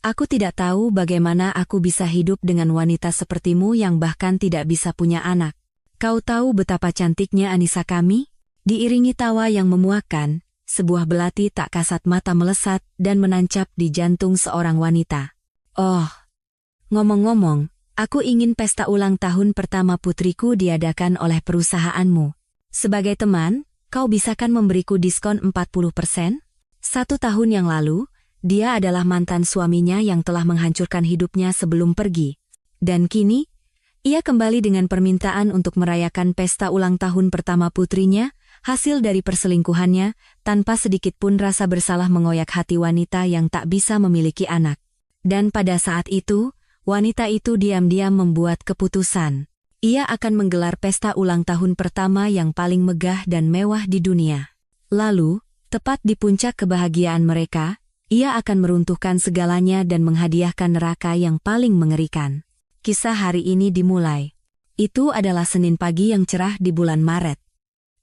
Aku tidak tahu bagaimana aku bisa hidup dengan wanita sepertimu yang bahkan tidak bisa punya anak. Kau tahu betapa cantiknya Anissa kami? Diiringi tawa yang memuakkan, sebuah belati tak kasat mata melesat dan menancap di jantung seorang wanita. Oh, ngomong-ngomong, aku ingin pesta ulang tahun pertama putriku diadakan oleh perusahaanmu. Sebagai teman, kau bisakan memberiku diskon 40%? 1 tahun yang lalu, dia adalah mantan suaminya yang telah menghancurkan hidupnya sebelum pergi. Dan kini, ia kembali dengan permintaan untuk merayakan pesta ulang tahun pertama putrinya, hasil dari perselingkuhannya, tanpa sedikit pun rasa bersalah mengoyak hati wanita yang tak bisa memiliki anak. Dan pada saat itu, wanita itu diam-diam membuat keputusan. Ia akan menggelar pesta ulang tahun pertama yang paling megah dan mewah di dunia. Lalu, tepat di puncak kebahagiaan mereka, ia akan meruntuhkan segalanya dan menghadiahkan neraka yang paling mengerikan. Kisah hari ini dimulai. Itu adalah Senin pagi yang cerah di bulan Maret.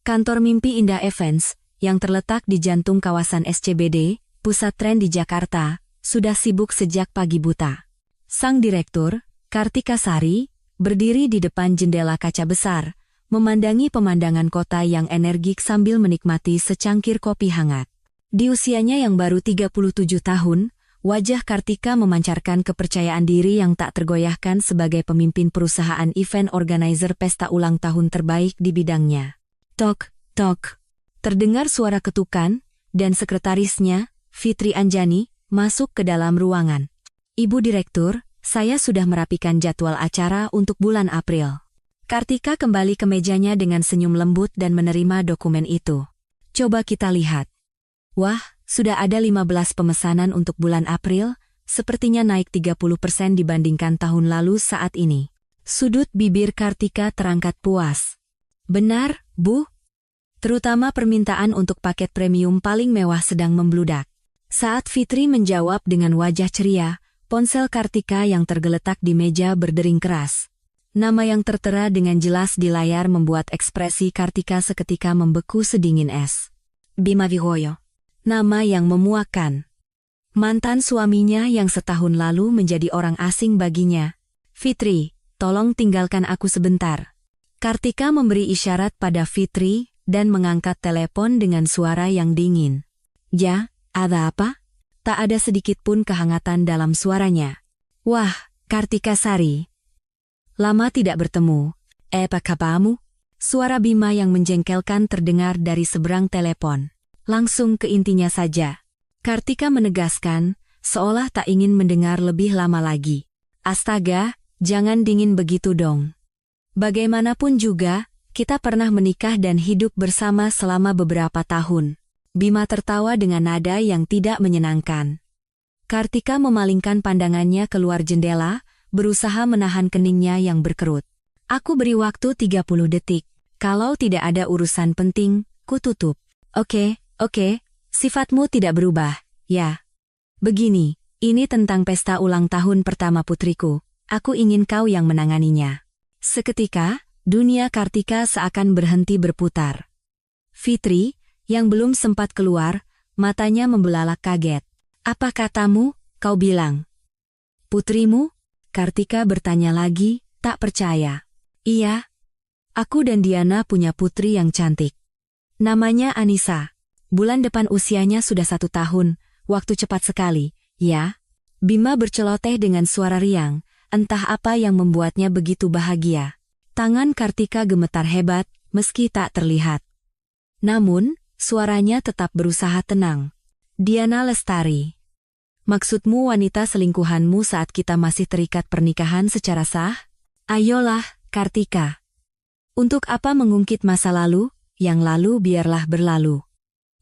Kantor Mimpi Indah Events, yang terletak di jantung kawasan SCBD, pusat tren di Jakarta, sudah sibuk sejak pagi buta. Sang direktur, Kartika Sari, berdiri di depan jendela kaca besar, memandangi pemandangan kota yang energik sambil menikmati secangkir kopi hangat. Di usianya yang baru 37 tahun, wajah Kartika memancarkan kepercayaan diri yang tak tergoyahkan sebagai pemimpin perusahaan event organizer pesta ulang tahun terbaik di bidangnya. Tok, tok. Terdengar suara ketukan, dan sekretarisnya, Fitri Anjani, masuk ke dalam ruangan. Ibu Direktur, saya sudah merapikan jadwal acara untuk bulan April. Kartika kembali ke mejanya dengan senyum lembut dan menerima dokumen itu. Coba kita lihat. Wah, sudah ada 15 pemesanan untuk bulan April, sepertinya naik 30% dibandingkan tahun lalu saat ini. Sudut bibir Kartika terangkat puas. Benar, Bu. Terutama permintaan untuk paket premium paling mewah sedang membludak. Saat Fitri menjawab dengan wajah ceria, ponsel Kartika yang tergeletak di meja berdering keras. Nama yang tertera dengan jelas di layar membuat ekspresi Kartika seketika membeku sedingin es. Bima Vihoyo. Nama yang memuakkan. Mantan suaminya yang setahun lalu menjadi orang asing baginya. Fitri, tolong tinggalkan aku sebentar. Kartika memberi isyarat pada Fitri dan mengangkat telepon dengan suara yang dingin. Ya, ada apa? Tak ada sedikit pun kehangatan dalam suaranya. Wah, Kartika Sari. Lama tidak bertemu. Apa kabarmu? Suara Bima yang menjengkelkan terdengar dari seberang telepon. Langsung ke intinya saja. Kartika menegaskan, seolah tak ingin mendengar lebih lama lagi. Astaga, jangan dingin begitu dong. Bagaimanapun juga, kita pernah menikah dan hidup bersama selama beberapa tahun. Bima tertawa dengan nada yang tidak menyenangkan. Kartika memalingkan pandangannya keluar jendela, berusaha menahan keningnya yang berkerut. Aku beri waktu 30 detik. Kalau tidak ada urusan penting, ku tutup. Oke, sifatmu tidak berubah, ya. Begini, ini tentang pesta ulang tahun pertama putriku. Aku ingin kau yang menanganinya. Seketika, dunia Kartika seakan berhenti berputar. Fitri, yang belum sempat keluar, matanya membelalak kaget. Apa katamu, kau bilang? Putrimu? Kartika bertanya lagi, tak percaya. Iya. Aku dan Diana punya putri yang cantik. Namanya Anissa. Bulan depan usianya sudah 1 tahun, waktu cepat sekali, ya? Bima berceloteh dengan suara riang, entah apa yang membuatnya begitu bahagia. Tangan Kartika gemetar hebat, meski tak terlihat. Namun, suaranya tetap berusaha tenang. Diana Lestari. Maksudmu wanita selingkuhanmu saat kita masih terikat pernikahan secara sah? Ayolah, Kartika. Untuk apa mengungkit masa lalu? Yang lalu biarlah berlalu.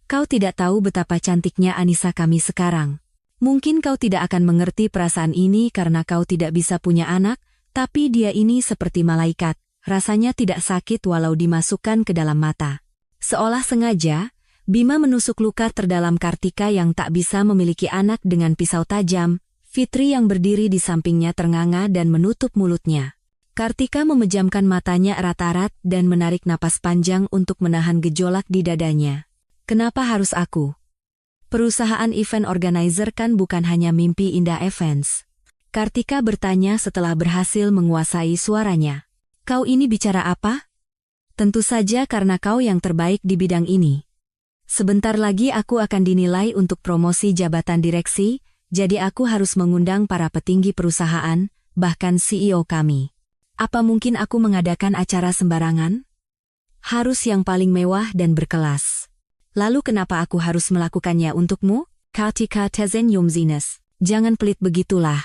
Kau tidak tahu betapa cantiknya Anissa kami sekarang. Mungkin kau tidak akan mengerti perasaan ini karena kau tidak bisa punya anak, tapi dia ini seperti malaikat, rasanya tidak sakit walau dimasukkan ke dalam mata. Seolah sengaja, Bima menusuk luka terdalam Kartika yang tak bisa memiliki anak dengan pisau tajam. Fitri yang berdiri di sampingnya ternganga dan menutup mulutnya. Kartika memejamkan matanya erat-erat dan menarik napas panjang untuk menahan gejolak di dadanya. Kenapa harus aku? Perusahaan event organizer kan bukan hanya mimpi indah events. Kartika bertanya setelah berhasil menguasai suaranya. Kau ini bicara apa? Tentu saja karena kau yang terbaik di bidang ini. Sebentar lagi aku akan dinilai untuk promosi jabatan direksi, jadi aku harus mengundang para petinggi perusahaan, bahkan CEO kami. Apa mungkin aku mengadakan acara sembarangan? Harus yang paling mewah dan berkelas. Lalu kenapa aku harus melakukannya untukmu? Kartika tersenyum. Jangan pelit begitulah.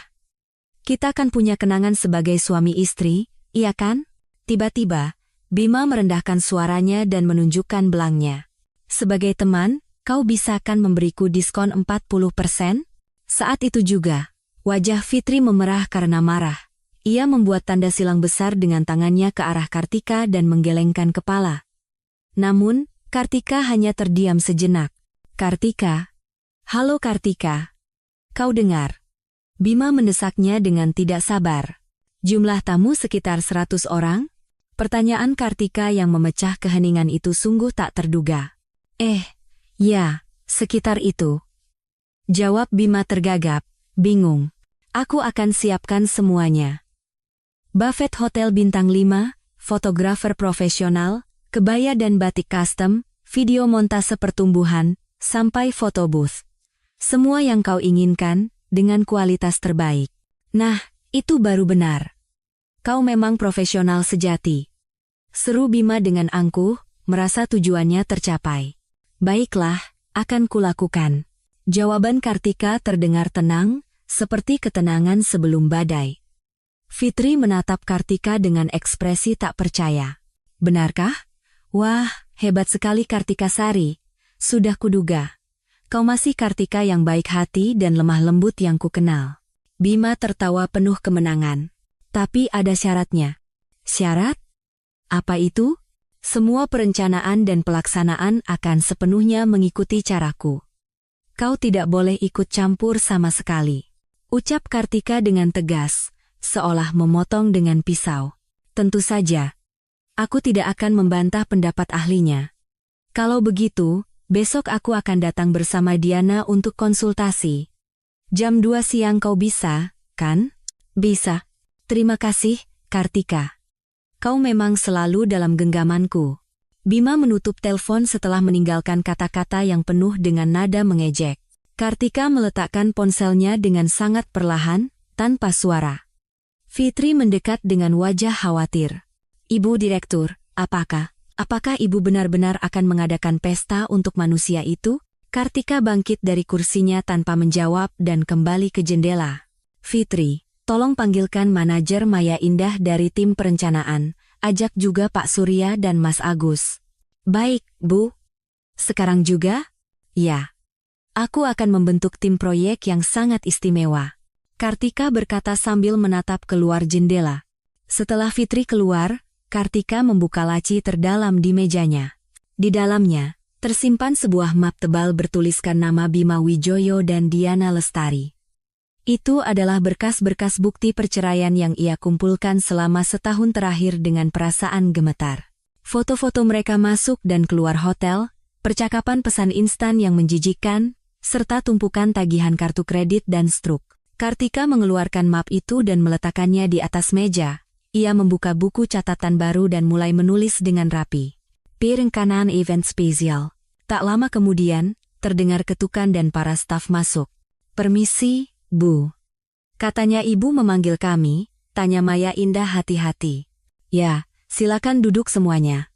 Kita kan punya kenangan sebagai suami istri, iya kan? Tiba-tiba, Bima merendahkan suaranya dan menunjukkan belangnya. Sebagai teman, kau bisa kan memberiku diskon 40%? Saat itu juga, wajah Fitri memerah karena marah. Ia membuat tanda silang besar dengan tangannya ke arah Kartika dan menggelengkan kepala. Namun, Kartika hanya terdiam sejenak. Kartika? Halo Kartika. Kau dengar? Bima mendesaknya dengan tidak sabar. Jumlah tamu sekitar 100 orang? Pertanyaan Kartika yang memecah keheningan itu sungguh tak terduga. Ya, sekitar itu. Jawab Bima tergagap, bingung. Aku akan siapkan semuanya. Buffet hotel bintang 5, fotografer profesional, kebaya dan batik custom, video montase pertumbuhan, sampai foto booth. Semua yang kau inginkan, dengan kualitas terbaik. Nah, itu baru benar. Kau memang profesional sejati. Seru Bima dengan angkuh, merasa tujuannya tercapai. Baiklah, akan kulakukan. Jawaban Kartika terdengar tenang, seperti ketenangan sebelum badai. Fitri menatap Kartika dengan ekspresi tak percaya. Benarkah? Wah, hebat sekali Kartika Sari. Sudah kuduga. Kau masih Kartika yang baik hati dan lemah lembut yang kukenal. Bima tertawa penuh kemenangan. Tapi ada syaratnya. Syarat? Apa itu? Semua perencanaan dan pelaksanaan akan sepenuhnya mengikuti caraku. Kau tidak boleh ikut campur sama sekali. Ucap Kartika dengan tegas, seolah memotong dengan pisau. Tentu saja. Aku tidak akan membantah pendapat ahlinya. Kalau begitu, besok aku akan datang bersama Diana untuk konsultasi. Jam 2 siang kau bisa, kan? Bisa. Terima kasih, Kartika. Kau memang selalu dalam genggamanku. Bima menutup telepon setelah meninggalkan kata-kata yang penuh dengan nada mengejek. Kartika meletakkan ponselnya dengan sangat perlahan, tanpa suara. Fitri mendekat dengan wajah khawatir. Ibu Direktur, apakah ibu benar-benar akan mengadakan pesta untuk manusia itu? Kartika bangkit dari kursinya tanpa menjawab dan kembali ke jendela. Fitri, tolong panggilkan manajer Maya Indah dari tim perencanaan, ajak juga Pak Surya dan Mas Agus. Baik, Bu. Sekarang juga? Ya. Aku akan membentuk tim proyek yang sangat istimewa. Kartika berkata sambil menatap keluar jendela. Setelah Fitri keluar, Kartika membuka laci terdalam di mejanya. Di dalamnya, tersimpan sebuah map tebal bertuliskan nama Bima Wijoyo dan Diana Lestari. Itu adalah berkas-berkas bukti perceraian yang ia kumpulkan selama setahun terakhir dengan perasaan gemetar. Foto-foto mereka masuk dan keluar hotel, percakapan pesan instan yang menjijikkan, serta tumpukan tagihan kartu kredit dan struk. Kartika mengeluarkan map itu dan meletakkannya di atas meja. Ia membuka buku catatan baru dan mulai menulis dengan rapi. Perencanaan event spesial. Tak lama kemudian, terdengar ketukan dan para staf masuk. Permisi, Bu. Katanya ibu memanggil kami, tanya Maya Indah hati-hati. Ya, silakan duduk semuanya.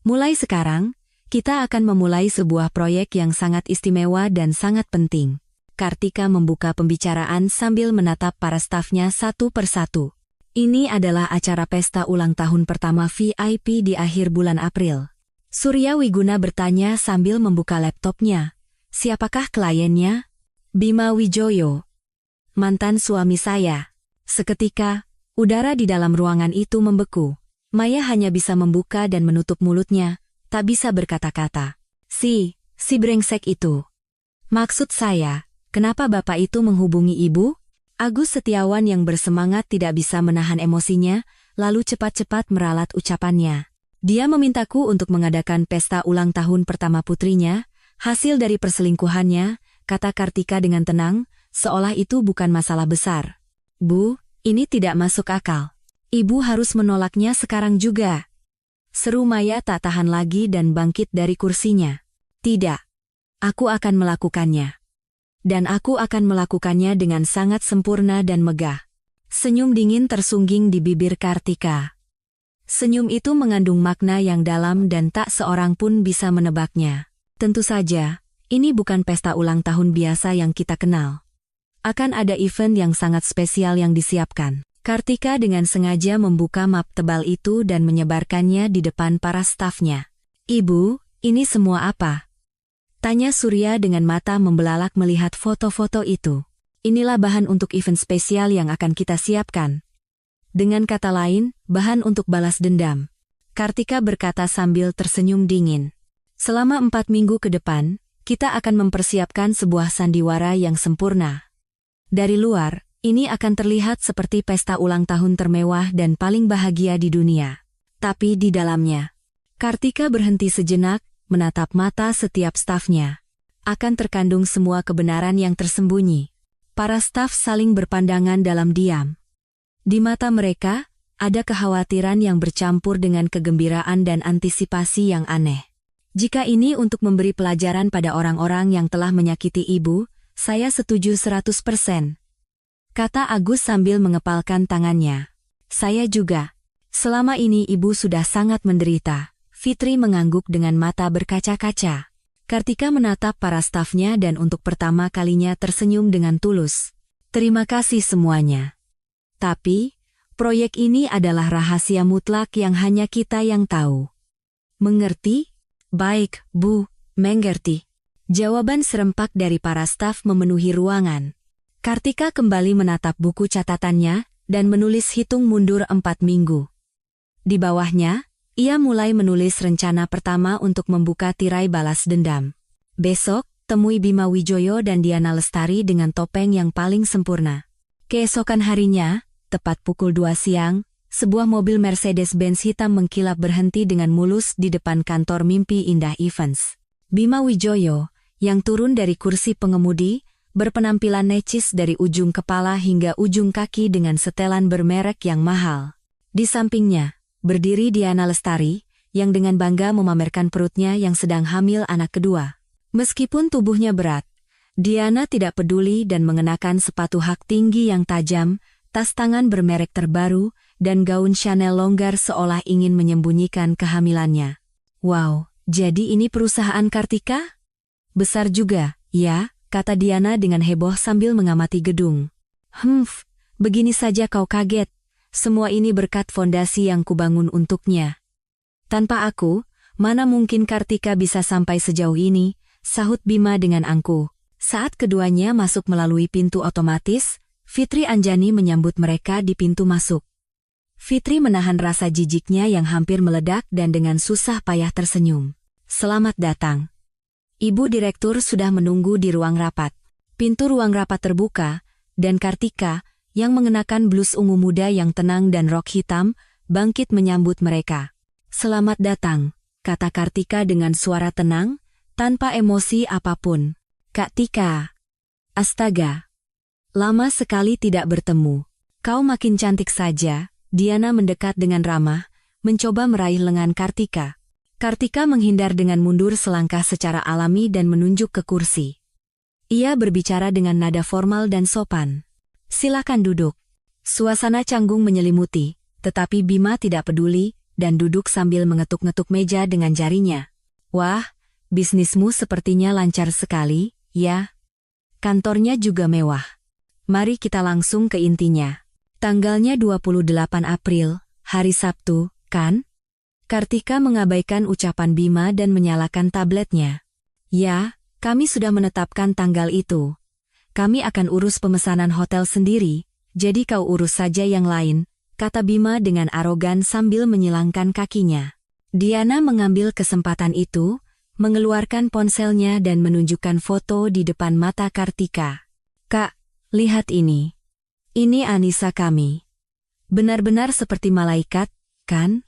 Mulai sekarang, kita akan memulai sebuah proyek yang sangat istimewa dan sangat penting. Kartika membuka pembicaraan sambil menatap para stafnya satu persatu. Ini adalah acara pesta ulang tahun pertama VIP di akhir bulan April. Surya Wiguna bertanya sambil membuka laptopnya. Siapakah kliennya? Bima Wijoyo. Mantan suami saya. Seketika, udara di dalam ruangan itu membeku. Maya hanya bisa membuka dan menutup mulutnya, tak bisa berkata-kata. Si brengsek itu. Maksud saya, kenapa bapak itu menghubungi ibu? Agus Setiawan yang bersemangat tidak bisa menahan emosinya, lalu cepat-cepat meralat ucapannya. Dia memintaku untuk mengadakan pesta ulang tahun pertama putrinya, hasil dari perselingkuhannya, kata Kartika dengan tenang, seolah itu bukan masalah besar. Bu, ini tidak masuk akal. Ibu harus menolaknya sekarang juga. Seru Maya tak tahan lagi dan bangkit dari kursinya. Tidak. Aku akan melakukannya. Dan aku akan melakukannya dengan sangat sempurna dan megah. Senyum dingin tersungging di bibir Kartika. Senyum itu mengandung makna yang dalam dan tak seorang pun bisa menebaknya. Tentu saja, ini bukan pesta ulang tahun biasa yang kita kenal. Akan ada event yang sangat spesial yang disiapkan. Kartika dengan sengaja membuka map tebal itu dan menyebarkannya di depan para stafnya. Ibu, ini semua apa? Tanya Surya dengan mata membelalak melihat foto-foto itu. Inilah bahan untuk event spesial yang akan kita siapkan. Dengan kata lain, bahan untuk balas dendam. Kartika berkata sambil tersenyum dingin. Selama 4 minggu ke depan, kita akan mempersiapkan sebuah sandiwara yang sempurna. Dari luar, ini akan terlihat seperti pesta ulang tahun termewah dan paling bahagia di dunia. Tapi di dalamnya, Kartika berhenti sejenak, menatap mata setiap stafnya. Akan terkandung semua kebenaran yang tersembunyi. Para staf saling berpandangan dalam diam. Di mata mereka, ada kekhawatiran yang bercampur dengan kegembiraan dan antisipasi yang aneh. Jika ini untuk memberi pelajaran pada orang-orang yang telah menyakiti ibu, saya setuju 100%. Kata Agus sambil mengepalkan tangannya. Saya juga. Selama ini ibu sudah sangat menderita. Fitri mengangguk dengan mata berkaca-kaca. Kartika menatap para stafnya dan untuk pertama kalinya tersenyum dengan tulus. Terima kasih semuanya. Tapi, proyek ini adalah rahasia mutlak yang hanya kita yang tahu. Mengerti? Baik, Bu, mengerti. Jawaban serempak dari para staf memenuhi ruangan. Kartika kembali menatap buku catatannya dan menulis hitung mundur 4 minggu. Di bawahnya, ia mulai menulis rencana pertama untuk membuka tirai balas dendam. Besok, temui Bima Wijoyo dan Diana Lestari dengan topeng yang paling sempurna. Keesokan harinya, tepat pukul 2 siang, sebuah mobil Mercedes-Benz hitam mengkilap berhenti dengan mulus di depan kantor Mimpi Indah Events. Bima Wijoyo, yang turun dari kursi pengemudi, berpenampilan necis dari ujung kepala hingga ujung kaki dengan setelan bermerek yang mahal. Di sampingnya, berdiri Diana Lestari, yang dengan bangga memamerkan perutnya yang sedang hamil anak kedua. Meskipun tubuhnya berat, Diana tidak peduli dan mengenakan sepatu hak tinggi yang tajam, tas tangan bermerek terbaru, dan gaun Chanel longgar seolah ingin menyembunyikan kehamilannya. Wow, jadi ini perusahaan Kartika? Besar juga, ya? Kata Diana dengan heboh sambil mengamati gedung. Begini saja kau kaget. Semua ini berkat fondasi yang kubangun untuknya. Tanpa aku, mana mungkin Kartika bisa sampai sejauh ini, sahut Bima dengan angkuh. Saat keduanya masuk melalui pintu otomatis, Fitri Anjani menyambut mereka di pintu masuk. Fitri menahan rasa jijiknya yang hampir meledak dan dengan susah payah tersenyum. Selamat datang. Ibu Direktur sudah menunggu di ruang rapat. Pintu ruang rapat terbuka, dan Kartika, yang mengenakan blus ungu muda yang tenang dan rok hitam, bangkit menyambut mereka. Selamat datang, kata Kartika dengan suara tenang, tanpa emosi apapun. Kak Tika. Astaga. Lama sekali tidak bertemu. Kau makin cantik saja. Diana mendekat dengan ramah, mencoba meraih lengan Kartika. Kartika menghindar dengan mundur selangkah secara alami dan menunjuk ke kursi. Ia berbicara dengan nada formal dan sopan. Silakan duduk. Suasana canggung menyelimuti, tetapi Bima tidak peduli dan duduk sambil mengetuk-ngetuk meja dengan jarinya. Wah, bisnismu sepertinya lancar sekali, ya? Kantornya juga mewah. Mari kita langsung ke intinya. Tanggalnya 28 April, hari Sabtu, kan? Kartika mengabaikan ucapan Bima dan menyalakan tabletnya. Ya, kami sudah menetapkan tanggal itu. Kami akan urus pemesanan hotel sendiri, jadi kau urus saja yang lain, kata Bima dengan arogan sambil menyilangkan kakinya. Diana mengambil kesempatan itu, mengeluarkan ponselnya dan menunjukkan foto di depan mata Kartika. Kak, lihat ini. Ini Anissa kami. Benar-benar seperti malaikat, kan?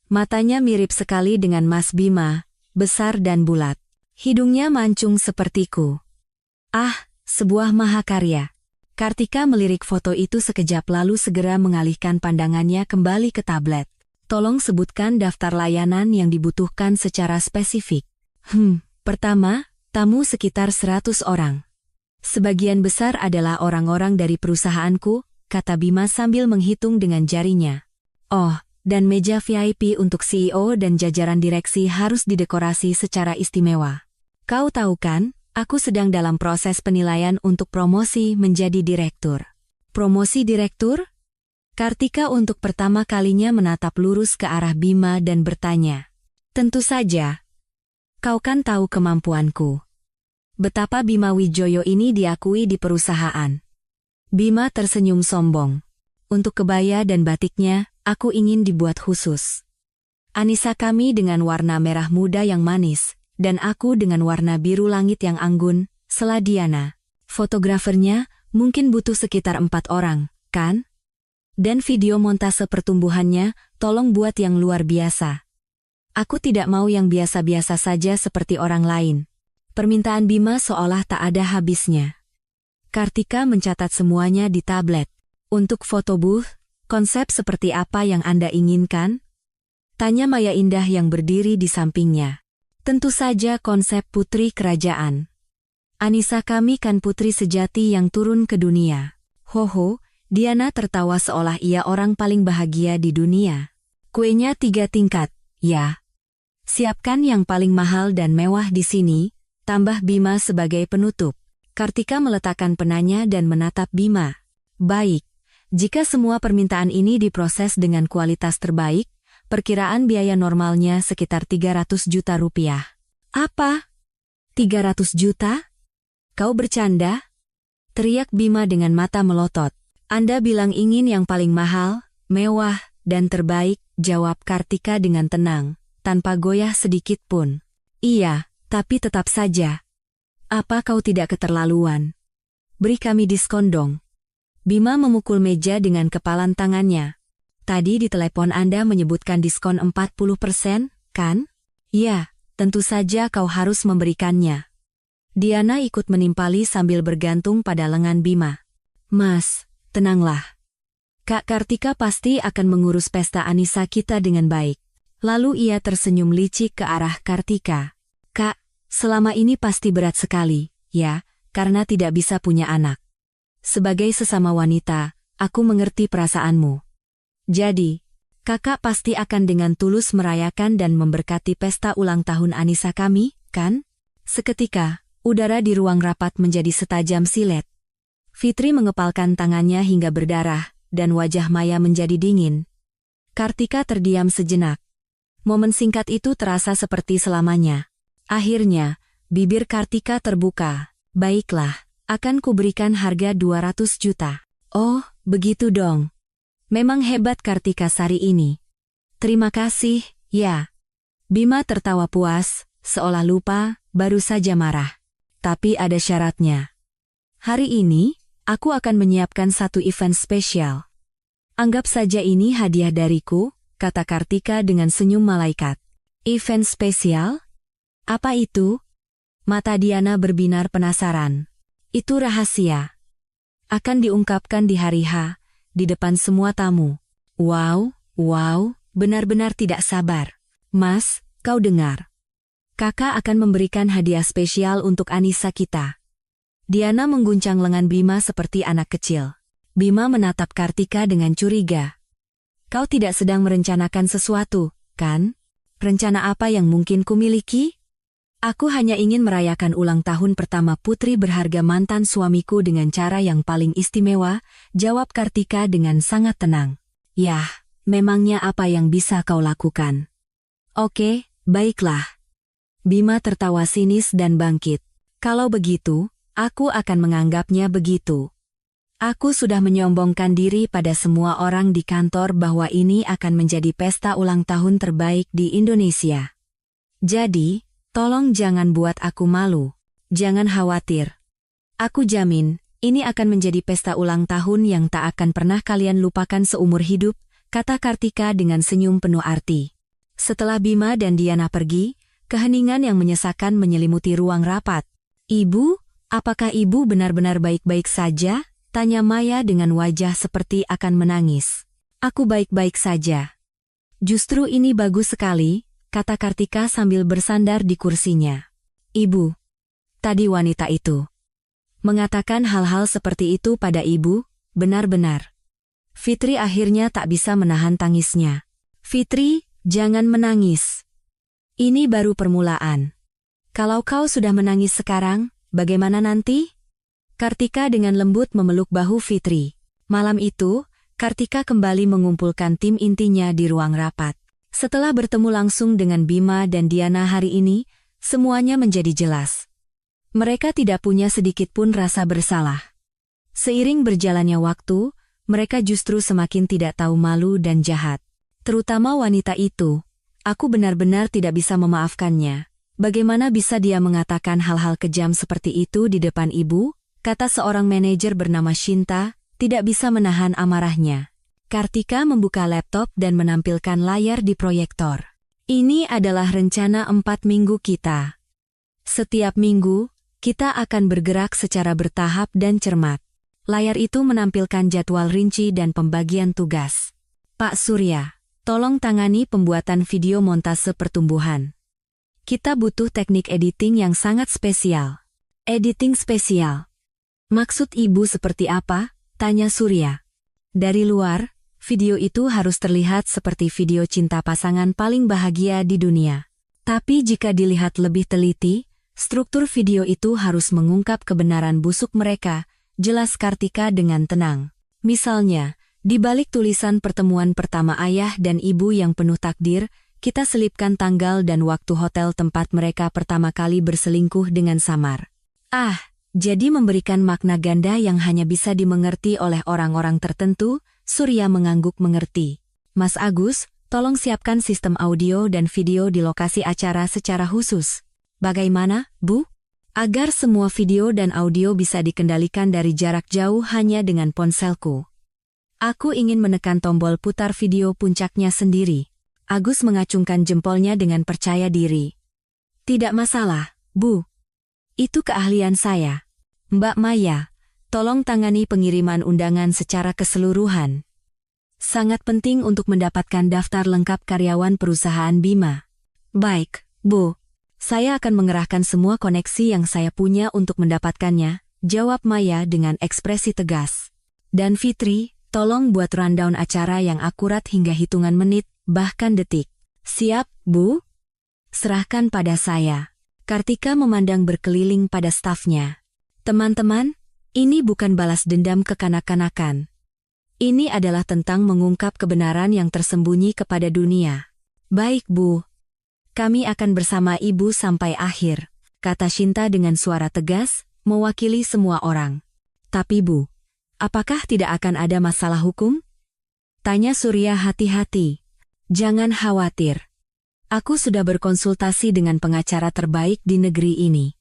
Matanya mirip sekali dengan Mas Bima, besar dan bulat. Hidungnya mancung sepertiku. Ah, sebuah mahakarya. Kartika melirik foto itu sekejap lalu segera mengalihkan pandangannya kembali ke tablet. Tolong sebutkan daftar layanan yang dibutuhkan secara spesifik. Pertama, tamu sekitar 100 orang. Sebagian besar adalah orang-orang dari perusahaanku, kata Bima sambil menghitung dengan jarinya. Oh, dan meja VIP untuk CEO dan jajaran direksi harus didekorasi secara istimewa. Kau tahu kan, aku sedang dalam proses penilaian untuk promosi menjadi direktur. Promosi direktur? Kartika untuk pertama kalinya menatap lurus ke arah Bima dan bertanya. Tentu saja. Kau kan tahu kemampuanku. Betapa Bima Wijoyo ini diakui di perusahaan. Bima tersenyum sombong. Untuk kebaya dan batiknya, aku ingin dibuat khusus. Anissa kami dengan warna merah muda yang manis, dan aku dengan warna biru langit yang anggun, sela Diana. Fotografernya mungkin butuh sekitar 4 orang, kan? Dan video montase pertumbuhannya, tolong buat yang luar biasa. Aku tidak mau yang biasa-biasa saja seperti orang lain. Permintaan Bima seolah tak ada habisnya. Kartika mencatat semuanya di tablet. Untuk foto booth, konsep seperti apa yang Anda inginkan? Tanya Maya Indah yang berdiri di sampingnya. Tentu saja konsep putri kerajaan. Anissa kami kan putri sejati yang turun ke dunia. Hoho, Diana tertawa seolah ia orang paling bahagia di dunia. Kuenya 3 tingkat, ya. Siapkan yang paling mahal dan mewah di sini, tambah Bima sebagai penutup. Kartika meletakkan penanya dan menatap Bima. Baik. Jika semua permintaan ini diproses dengan kualitas terbaik, perkiraan biaya normalnya sekitar 300 juta rupiah. Apa? 300 juta? Kau bercanda? Teriak Bima dengan mata melotot. Anda bilang ingin yang paling mahal, mewah, dan terbaik, jawab Kartika dengan tenang, tanpa goyah sedikit pun. Iya, tapi tetap saja. Apa kau tidak keterlaluan? Beri kami diskon dong. Bima memukul meja dengan kepalan tangannya. Tadi di telepon Anda menyebutkan diskon 40%, kan? Ya, tentu saja kau harus memberikannya. Diana ikut menimpali sambil bergantung pada lengan Bima. Mas, tenanglah. Kak Kartika pasti akan mengurus pesta Anissa kita dengan baik. Lalu ia tersenyum licik ke arah Kartika. Kak, selama ini pasti berat sekali, ya, karena tidak bisa punya anak. Sebagai sesama wanita, aku mengerti perasaanmu. Jadi, kakak pasti akan dengan tulus merayakan dan memberkati pesta ulang tahun Anissa kami, kan? Seketika, udara di ruang rapat menjadi setajam silet. Fitri mengepalkan tangannya hingga berdarah, dan wajah Maya menjadi dingin. Kartika terdiam sejenak. Momen singkat itu terasa seperti selamanya. Akhirnya, bibir Kartika terbuka. Baiklah. Akan kuberikan harga 200 juta. Oh, begitu dong. Memang hebat Kartika Sari ini. Terima kasih, ya. Bima tertawa puas, seolah lupa, baru saja marah. Tapi ada syaratnya. Hari ini, aku akan menyiapkan satu event spesial. Anggap saja ini hadiah dariku, kata Kartika dengan senyum malaikat. Event spesial? Apa itu? Mata Diana berbinar penasaran. Itu rahasia. Akan diungkapkan di hari H, di depan semua tamu. Wow, benar-benar tidak sabar. Mas, kau dengar. Kakak akan memberikan hadiah spesial untuk Anissa kita. Diana mengguncang lengan Bima seperti anak kecil. Bima menatap Kartika dengan curiga. Kau tidak sedang merencanakan sesuatu, kan? Rencana apa yang mungkin kumiliki? Aku hanya ingin merayakan ulang tahun pertama putri berharga mantan suamiku dengan cara yang paling istimewa, jawab Kartika dengan sangat tenang. Yah, memangnya apa yang bisa kau lakukan? Oke, baiklah. Bima tertawa sinis dan bangkit. Kalau begitu, aku akan menganggapnya begitu. Aku sudah menyombongkan diri pada semua orang di kantor bahwa ini akan menjadi pesta ulang tahun terbaik di Indonesia. Jadi, tolong jangan buat aku malu. Jangan khawatir. Aku jamin, ini akan menjadi pesta ulang tahun yang tak akan pernah kalian lupakan seumur hidup, kata Kartika dengan senyum penuh arti. Setelah Bima dan Diana pergi, keheningan yang menyesakan menyelimuti ruang rapat. Ibu, Apakah ibu benar-benar baik-baik saja? Tanya Maya dengan wajah seperti akan menangis. Aku baik-baik saja. Justru ini bagus sekali, kata Kartika sambil bersandar di kursinya. Ibu, tadi wanita itu mengatakan hal-hal seperti itu pada ibu, benar-benar. Fitri akhirnya tak bisa menahan tangisnya. Fitri, jangan menangis. Ini baru permulaan. Kalau kau sudah menangis sekarang, bagaimana nanti? Kartika dengan lembut memeluk bahu Fitri. Malam itu, Kartika kembali mengumpulkan tim intinya di ruang rapat. Setelah bertemu langsung dengan Bima dan Diana hari ini, semuanya menjadi jelas. Mereka tidak punya sedikit pun rasa bersalah. Seiring berjalannya waktu, mereka justru semakin tidak tahu malu dan jahat. Terutama wanita itu. Aku benar-benar tidak bisa memaafkannya. Bagaimana bisa dia mengatakan hal-hal kejam seperti itu di depan ibu? Kata seorang manajer bernama Shinta, tidak bisa menahan amarahnya. Kartika membuka laptop dan menampilkan layar di proyektor. Ini adalah rencana 4 minggu kita. Setiap minggu, kita akan bergerak secara bertahap dan cermat. Layar itu menampilkan jadwal rinci dan pembagian tugas. Pak Surya, tolong tangani pembuatan video montase pertumbuhan. Kita butuh teknik editing yang sangat spesial. Editing spesial. Maksud ibu seperti apa? Tanya Surya. Dari luar, video itu harus terlihat seperti video cinta pasangan paling bahagia di dunia. Tapi jika dilihat lebih teliti, struktur video itu harus mengungkap kebenaran busuk mereka, jelas Kartika dengan tenang. Misalnya, di balik tulisan pertemuan pertama ayah dan ibu yang penuh takdir, kita selipkan tanggal dan waktu hotel tempat mereka pertama kali berselingkuh dengan samar. Jadi memberikan makna ganda yang hanya bisa dimengerti oleh orang-orang tertentu. Surya mengangguk mengerti. Mas Agus, tolong siapkan sistem audio dan video di lokasi acara secara khusus. Bagaimana, Bu? Agar semua video dan audio bisa dikendalikan dari jarak jauh hanya dengan ponselku. Aku ingin menekan tombol putar video puncaknya sendiri. Agus mengacungkan jempolnya dengan percaya diri. Tidak masalah, Bu. Itu keahlian saya. Mbak Maya, tolong tangani pengiriman undangan secara keseluruhan. Sangat penting untuk mendapatkan daftar lengkap karyawan perusahaan Bima. Baik, Bu. Saya akan mengerahkan semua koneksi yang saya punya untuk mendapatkannya, jawab Maya dengan ekspresi tegas. Dan Fitri, tolong buat rundown acara yang akurat hingga hitungan menit, bahkan detik. Siap, Bu? Serahkan pada saya. Kartika memandang berkeliling pada stafnya. Teman-teman, ini bukan balas dendam kekanak-kanakan. Ini adalah tentang mengungkap kebenaran yang tersembunyi kepada dunia. Baik, Bu. Kami akan bersama Ibu sampai akhir, kata Shinta dengan suara tegas, mewakili semua orang. Tapi Bu, apakah tidak akan ada masalah hukum? Tanya Surya hati-hati. Jangan khawatir. Aku sudah berkonsultasi dengan pengacara terbaik di negeri ini.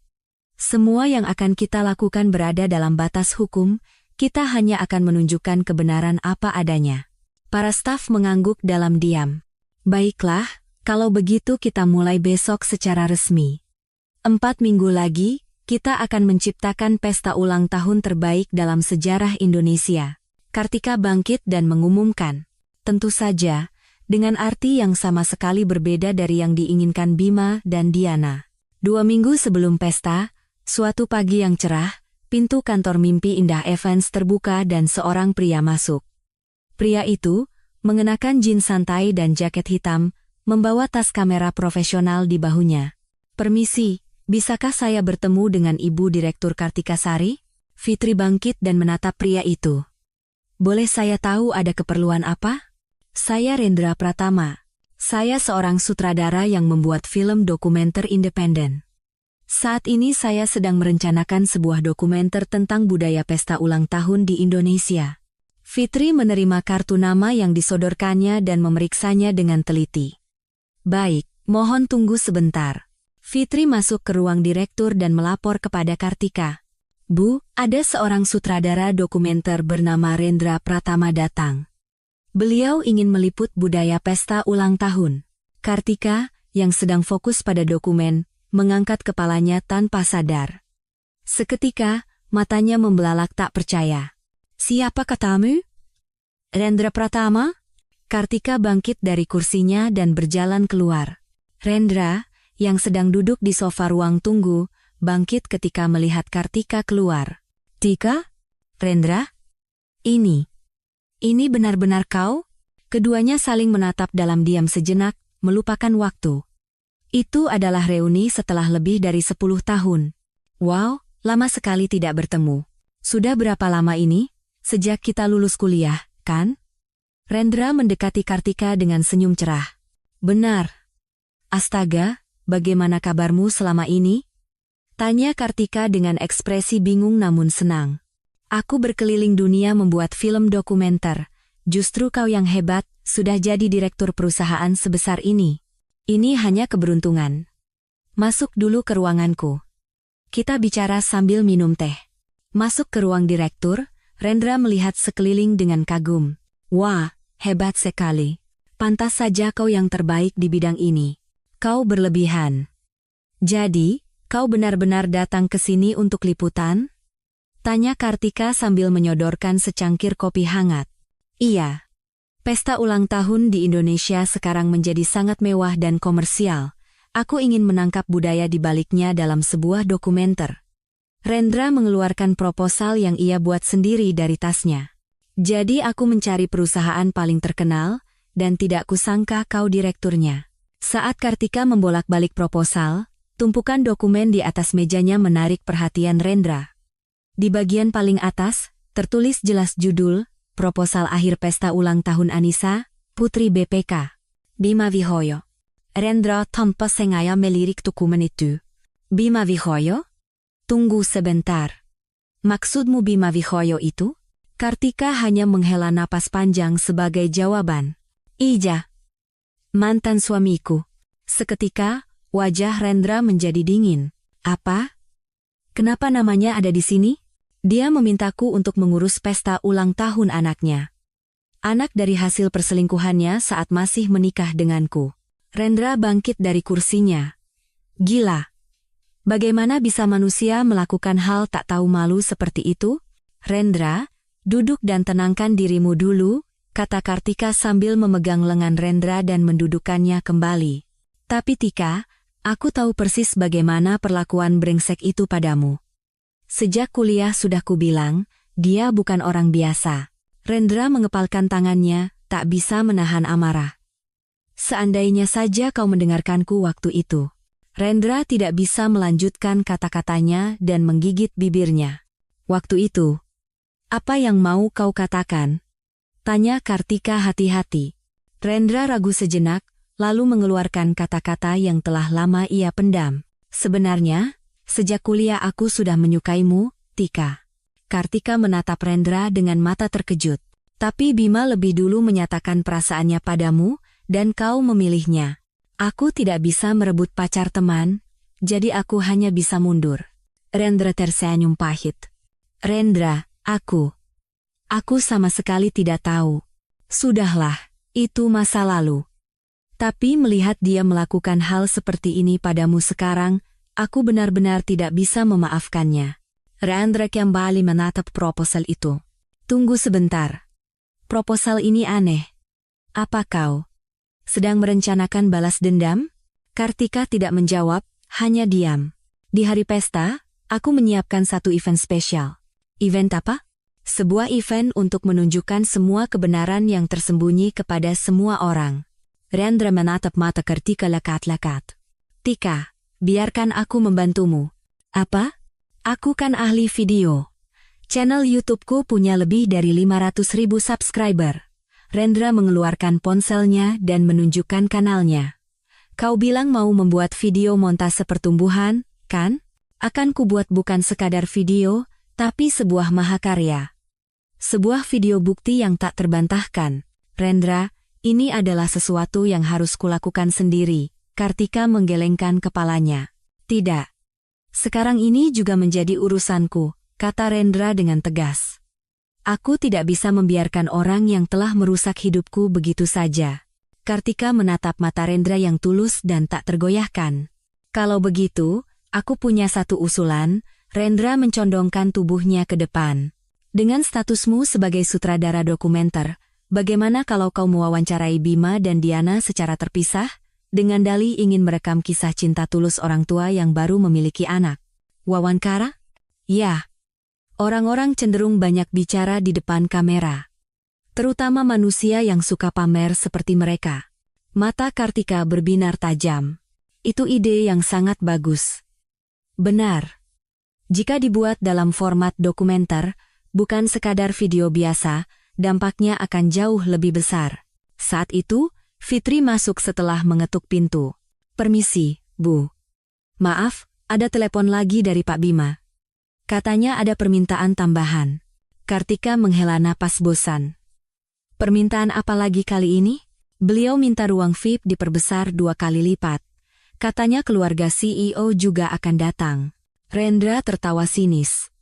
Semua yang akan kita lakukan berada dalam batas hukum, kita hanya akan menunjukkan kebenaran apa adanya. Para staf mengangguk dalam diam. Baiklah, kalau begitu kita mulai besok secara resmi. 4 minggu lagi, kita akan menciptakan pesta ulang tahun terbaik dalam sejarah Indonesia. Kartika bangkit dan mengumumkan. Tentu saja, dengan arti yang sama sekali berbeda dari yang diinginkan Bima dan Diana. 2 minggu sebelum pesta, suatu pagi yang cerah, pintu kantor Mimpi Indah Events terbuka dan seorang pria masuk. Pria itu, mengenakan jeans santai dan jaket hitam, membawa tas kamera profesional di bahunya. Permisi, bisakah saya bertemu dengan Ibu Direktur Kartika Sari? Fitri bangkit dan menatap pria itu. Boleh saya tahu ada keperluan apa? Saya Rendra Pratama. Saya seorang sutradara yang membuat film dokumenter independen. Saat ini saya sedang merencanakan sebuah dokumenter tentang budaya pesta ulang tahun di Indonesia. Fitri menerima kartu nama yang disodorkannya dan memeriksanya dengan teliti. Baik, mohon tunggu sebentar. Fitri masuk ke ruang direktur dan melapor kepada Kartika. Bu, ada seorang sutradara dokumenter bernama Rendra Pratama datang. Beliau ingin meliput budaya pesta ulang tahun. Kartika, yang sedang fokus pada dokumen, mengangkat kepalanya tanpa sadar. Seketika, matanya membelalak tak percaya. Siapa katamu? Rendra Pratama? Kartika bangkit dari kursinya dan berjalan keluar. Rendra, yang sedang duduk di sofa ruang tunggu, bangkit ketika melihat Kartika keluar. Tika? Rendra? Ini benar-benar kau? Keduanya saling menatap dalam diam sejenak, melupakan waktu. Itu adalah reuni setelah lebih dari 10 tahun. Wow, lama sekali tidak bertemu. Sudah berapa lama ini? Sejak kita lulus kuliah, kan? Rendra mendekati Kartika dengan senyum cerah. Benar. Astaga, bagaimana kabarmu selama ini? Tanya Kartika dengan ekspresi bingung namun senang. Aku berkeliling dunia membuat film dokumenter. Justru kau yang hebat, sudah jadi direktur perusahaan sebesar ini. Ini hanya keberuntungan. Masuk dulu ke ruanganku. Kita bicara sambil minum teh. Masuk ke ruang direktur, Rendra melihat sekeliling dengan kagum. Wah, hebat sekali. Pantas saja kau yang terbaik di bidang ini. Kau berlebihan. Jadi, kau benar-benar datang ke sini untuk liputan? Tanya Kartika sambil menyodorkan secangkir kopi hangat. Iya. Pesta ulang tahun di Indonesia sekarang menjadi sangat mewah dan komersial. Aku ingin menangkap budaya di baliknya dalam sebuah dokumenter. Rendra mengeluarkan proposal yang ia buat sendiri dari tasnya. Jadi aku mencari perusahaan paling terkenal, dan tidak kusangka kau direkturnya. Saat Kartika membolak-balik proposal, tumpukan dokumen di atas mejanya menarik perhatian Rendra. Di bagian paling atas, tertulis jelas judul, Proposal Akhir Pesta Ulang Tahun Anissa, Putri BPK. Bima Vihoyo. Rendra tanpa sengaja melirik dokumen itu. Bima Vihoyo? Tunggu sebentar. Maksudmu Bima Vihoyo itu? Kartika hanya menghela napas panjang sebagai jawaban. Ija. Mantan suamiku. Seketika, wajah Rendra menjadi dingin. Apa? Kenapa namanya ada di sini? Dia memintaku untuk mengurus pesta ulang tahun anaknya. Anak dari hasil perselingkuhannya saat masih menikah denganku. Rendra bangkit dari kursinya. Gila. Bagaimana bisa manusia melakukan hal tak tahu malu seperti itu? Rendra, duduk dan tenangkan dirimu dulu, kata Kartika sambil memegang lengan Rendra dan mendudukkannya kembali. Tapi Tika, aku tahu persis bagaimana perlakuan brengsek itu padamu. Sejak kuliah sudah kubilang, dia bukan orang biasa. Rendra mengepalkan tangannya, tak bisa menahan amarah. Seandainya saja kau mendengarkanku waktu itu. Rendra tidak bisa melanjutkan kata-katanya dan menggigit bibirnya. Waktu itu, apa yang mau kau katakan? Tanya Kartika hati-hati. Rendra ragu sejenak, lalu mengeluarkan kata-kata yang telah lama ia pendam. Sebenarnya, sejak kuliah aku sudah menyukaimu, Tika. Kartika menatap Rendra dengan mata terkejut. Tapi Bima lebih dulu menyatakan perasaannya padamu, dan kau memilihnya. Aku tidak bisa merebut pacar teman, jadi aku hanya bisa mundur. Rendra tersenyum pahit. Rendra, aku sama sekali tidak tahu. Sudahlah, itu masa lalu. Tapi melihat dia melakukan hal seperti ini padamu sekarang, aku benar-benar tidak bisa memaafkannya. Rendra kembali menatap proposal itu. Tunggu sebentar. Proposal ini aneh. Apa kau sedang merencanakan balas dendam? Kartika tidak menjawab, hanya diam. Di hari pesta, aku menyiapkan satu event spesial. Event apa? Sebuah event untuk menunjukkan semua kebenaran yang tersembunyi kepada semua orang. Rendra menatap mata Kartika lekat-lekat. Tika, biarkan aku membantumu. Apa? Aku kan ahli video. Channel YouTubeku punya lebih dari 500.000 subscriber. Rendra mengeluarkan ponselnya dan menunjukkan kanalnya. Kau bilang mau membuat video montase pertumbuhan, kan? Akan kubuat bukan sekadar video, tapi sebuah mahakarya. Sebuah video bukti yang tak terbantahkan. Rendra, ini adalah sesuatu yang harus kulakukan sendiri. Kartika menggelengkan kepalanya. Tidak. Sekarang ini juga menjadi urusanku, kata Rendra dengan tegas. Aku tidak bisa membiarkan orang yang telah merusak hidupku begitu saja. Kartika menatap mata Rendra yang tulus dan tak tergoyahkan. Kalau begitu, aku punya satu usulan. Rendra mencondongkan tubuhnya ke depan. Dengan statusmu sebagai sutradara dokumenter, bagaimana kalau kau mewawancarai Bima dan Diana secara terpisah? Dengan dalih ingin merekam kisah cinta tulus orang tua yang baru memiliki anak. Wawancara? Ya. Orang-orang cenderung banyak bicara di depan kamera. Terutama manusia yang suka pamer seperti mereka. Mata Kartika berbinar tajam. Itu ide yang sangat bagus. Benar. Jika dibuat dalam format dokumenter, bukan sekadar video biasa, dampaknya akan jauh lebih besar. Saat itu, Fitri masuk setelah mengetuk pintu. Permisi, Bu. Maaf, ada telepon lagi dari Pak Bima. Katanya ada permintaan tambahan. Kartika menghela napas bosan. Permintaan apa lagi kali ini? Beliau minta ruang VIP diperbesar 2 kali lipat. Katanya keluarga CEO juga akan datang. Rendra tertawa sinis.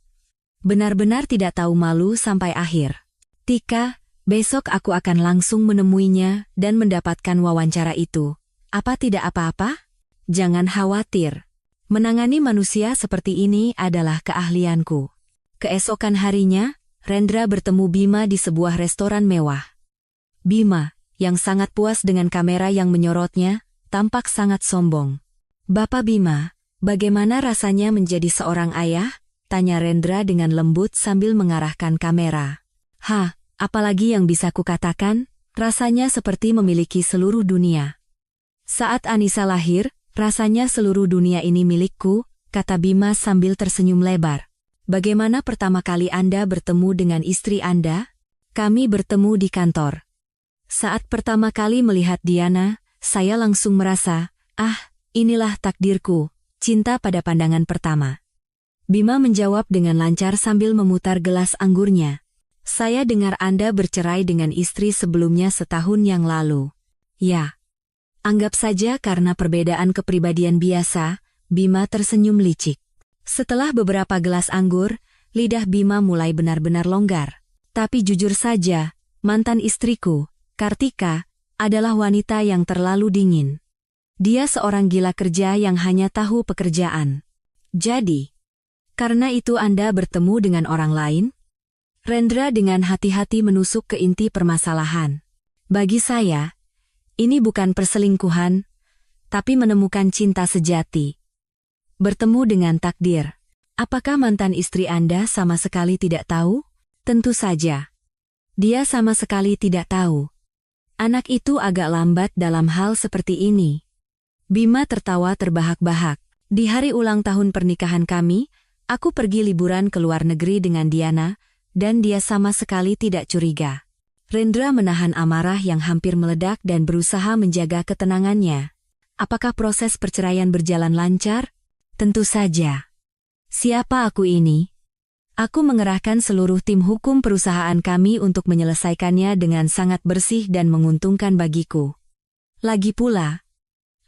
Benar-benar tidak tahu malu sampai akhir. Tika, besok aku akan langsung menemuinya dan mendapatkan wawancara itu. Apa tidak apa-apa? Jangan khawatir. Menangani manusia seperti ini adalah keahlianku. Keesokan harinya, Rendra bertemu Bima di sebuah restoran mewah. Bima, yang sangat puas dengan kamera yang menyorotnya, tampak sangat sombong. Bapak Bima, bagaimana rasanya menjadi seorang ayah? Tanya Rendra dengan lembut sambil mengarahkan kamera. Apalagi yang bisa kukatakan, rasanya seperti memiliki seluruh dunia. Saat Anissa lahir, rasanya seluruh dunia ini milikku, kata Bima sambil tersenyum lebar. Bagaimana pertama kali Anda bertemu dengan istri Anda? Kami bertemu di kantor. Saat pertama kali melihat Diana, saya langsung merasa, inilah takdirku, cinta pada pandangan pertama. Bima menjawab dengan lancar sambil memutar gelas anggurnya. Saya dengar Anda bercerai dengan istri sebelumnya setahun yang lalu. Ya. Anggap saja karena perbedaan kepribadian biasa, Bima tersenyum licik. Setelah beberapa gelas anggur, lidah Bima mulai benar-benar longgar. Tapi jujur saja, mantan istriku, Kartika, adalah wanita yang terlalu dingin. Dia seorang gila kerja yang hanya tahu pekerjaan. Jadi, karena itu Anda bertemu dengan orang lain? Rendra dengan hati-hati menusuk ke inti permasalahan. Bagi saya, ini bukan perselingkuhan, tapi menemukan cinta sejati. Bertemu dengan takdir. Apakah mantan istri Anda sama sekali tidak tahu? Tentu saja. Dia sama sekali tidak tahu. Anak itu agak lambat dalam hal seperti ini. Bima tertawa terbahak-bahak. Di hari ulang tahun pernikahan kami, aku pergi liburan ke luar negeri dengan Diana, dan dia sama sekali tidak curiga. Rendra menahan amarah yang hampir meledak dan berusaha menjaga ketenangannya. Apakah proses perceraian berjalan lancar? Tentu saja. Siapa aku ini? Aku mengerahkan seluruh tim hukum perusahaan kami untuk menyelesaikannya dengan sangat bersih dan menguntungkan bagiku. Lagi pula,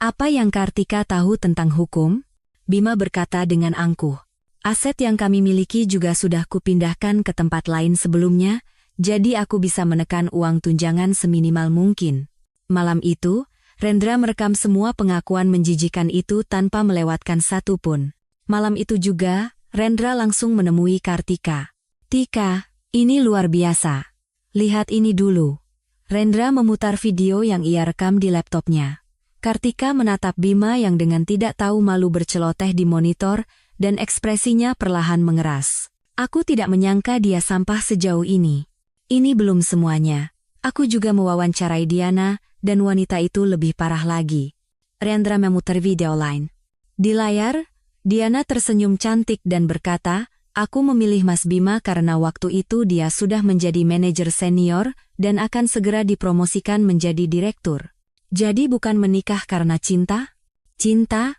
apa yang Kartika tahu tentang hukum? Bima berkata dengan angkuh. Aset yang kami miliki juga sudah kupindahkan ke tempat lain sebelumnya, jadi aku bisa menekan uang tunjangan seminimal mungkin. Malam itu, Rendra merekam semua pengakuan menjijikan itu tanpa melewatkan satu pun. Malam itu juga, Rendra langsung menemui Kartika. Tika, ini luar biasa. Lihat ini dulu. Rendra memutar video yang ia rekam di laptopnya. Kartika menatap Bima yang dengan tidak tahu malu berceloteh di monitor, dan ekspresinya perlahan mengeras. Aku tidak menyangka dia sampah sejauh ini. Ini belum semuanya. Aku juga mewawancarai Diana, dan wanita itu lebih parah lagi. Rendra memutar video lain. Di layar, Diana tersenyum cantik dan berkata, aku memilih Mas Bima karena waktu itu dia sudah menjadi manajer senior, dan akan segera dipromosikan menjadi direktur. Jadi bukan menikah karena cinta? Cinta?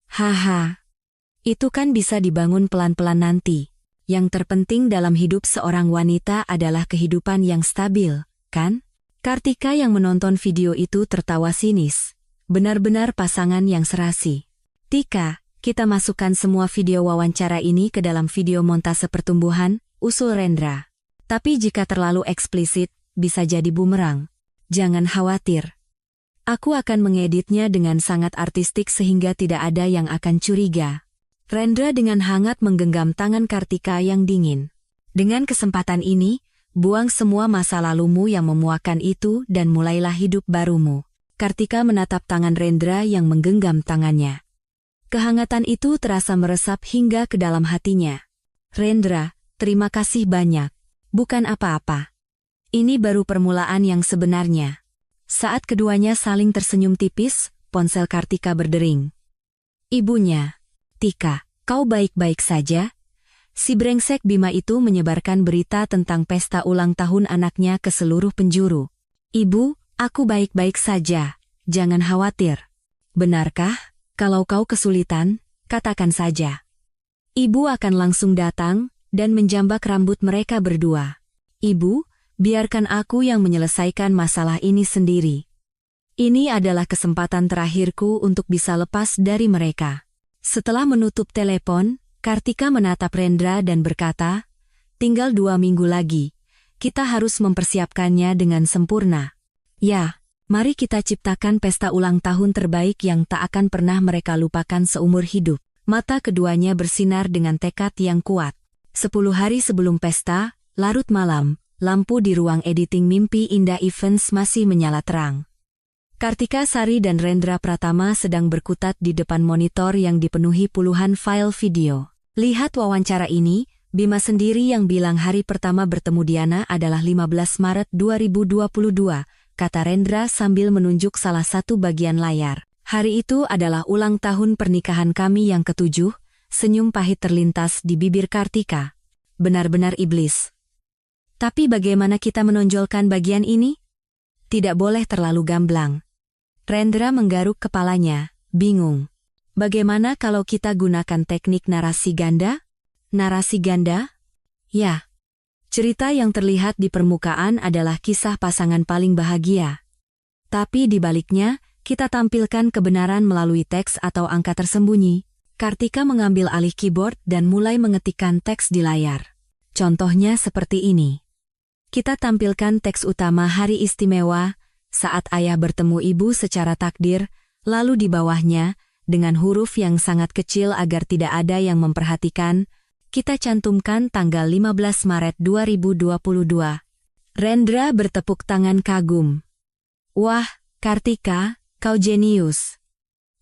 Haha. Itu kan bisa dibangun pelan-pelan nanti. Yang terpenting dalam hidup seorang wanita adalah kehidupan yang stabil, kan? Kartika yang menonton video itu tertawa sinis. Benar-benar pasangan yang serasi. Tika, kita masukkan semua video wawancara ini ke dalam video montase pertumbuhan, usul Rendra. Tapi jika terlalu eksplisit, bisa jadi bumerang. Jangan khawatir. Aku akan mengeditnya dengan sangat artistik sehingga tidak ada yang akan curiga. Rendra dengan hangat menggenggam tangan Kartika yang dingin. Dengan kesempatan ini, buang semua masa lalumu yang memuakan itu dan mulailah hidup barumu. Kartika menatap tangan Rendra yang menggenggam tangannya. Kehangatan itu terasa meresap hingga ke dalam hatinya. Rendra, terima kasih banyak. Bukan apa-apa. Ini baru permulaan yang sebenarnya. Saat keduanya saling tersenyum tipis, ponsel Kartika berdering. Ibunya. Tika, kau baik-baik saja? Si brengsek Bima itu menyebarkan berita tentang pesta ulang tahun anaknya ke seluruh penjuru. Ibu, aku baik-baik saja. Jangan khawatir. Benarkah? Kalau kau kesulitan, katakan saja. Ibu akan langsung datang dan menjambak rambut mereka berdua. Ibu, biarkan aku yang menyelesaikan masalah ini sendiri. Ini adalah kesempatan terakhirku untuk bisa lepas dari mereka. Setelah menutup telepon, Kartika menatap Rendra dan berkata, tinggal 2 minggu lagi. Kita harus mempersiapkannya dengan sempurna. Ya, mari kita ciptakan pesta ulang tahun terbaik yang tak akan pernah mereka lupakan seumur hidup. Mata keduanya bersinar dengan tekad yang kuat. 10 hari sebelum pesta, larut malam, lampu di ruang editing Mimpi Indah Events masih menyala terang. Kartika Sari dan Rendra Pratama sedang berkutat di depan monitor yang dipenuhi puluhan file video. Lihat wawancara ini, Bima sendiri yang bilang hari pertama bertemu Diana adalah 15 Maret 2022, kata Rendra sambil menunjuk salah satu bagian layar. Hari itu adalah ulang tahun pernikahan kami yang ke-7, senyum pahit terlintas di bibir Kartika. Benar-benar iblis. Tapi bagaimana kita menonjolkan bagian ini? Tidak boleh terlalu gamblang. Rendra menggaruk kepalanya, bingung. Bagaimana kalau kita gunakan teknik narasi ganda? Narasi ganda? Ya. Cerita yang terlihat di permukaan adalah kisah pasangan paling bahagia. Tapi di baliknya, kita tampilkan kebenaran melalui teks atau angka tersembunyi. Kartika mengambil alih keyboard dan mulai mengetikkan teks di layar. Contohnya seperti ini. Kita tampilkan teks utama hari istimewa, saat ayah bertemu ibu secara takdir, lalu di bawahnya, dengan huruf yang sangat kecil agar tidak ada yang memperhatikan, kita cantumkan tanggal 15 Maret 2022. Rendra bertepuk tangan kagum. Wah, Kartika, kau jenius.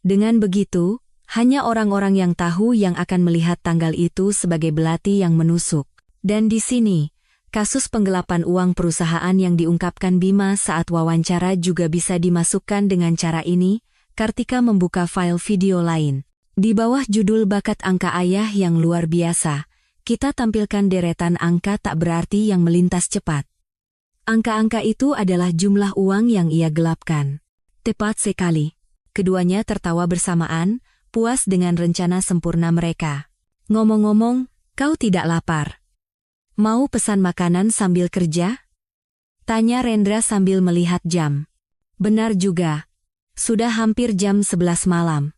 Dengan begitu, hanya orang-orang yang tahu yang akan melihat tanggal itu sebagai belati yang menusuk. Dan di sini, kasus penggelapan uang perusahaan yang diungkapkan Bima saat wawancara juga bisa dimasukkan dengan cara ini. Kartika membuka file video lain. Di bawah judul Bakat Angka Ayah yang Luar Biasa, kita tampilkan deretan angka tak berarti yang melintas cepat. Angka-angka itu adalah jumlah uang yang ia gelapkan. Tepat sekali. Keduanya tertawa bersamaan, puas dengan rencana sempurna mereka. Ngomong-ngomong, kau tidak lapar? Mau pesan makanan sambil kerja? Tanya Rendra sambil melihat jam. Benar juga. Sudah hampir jam 11 malam.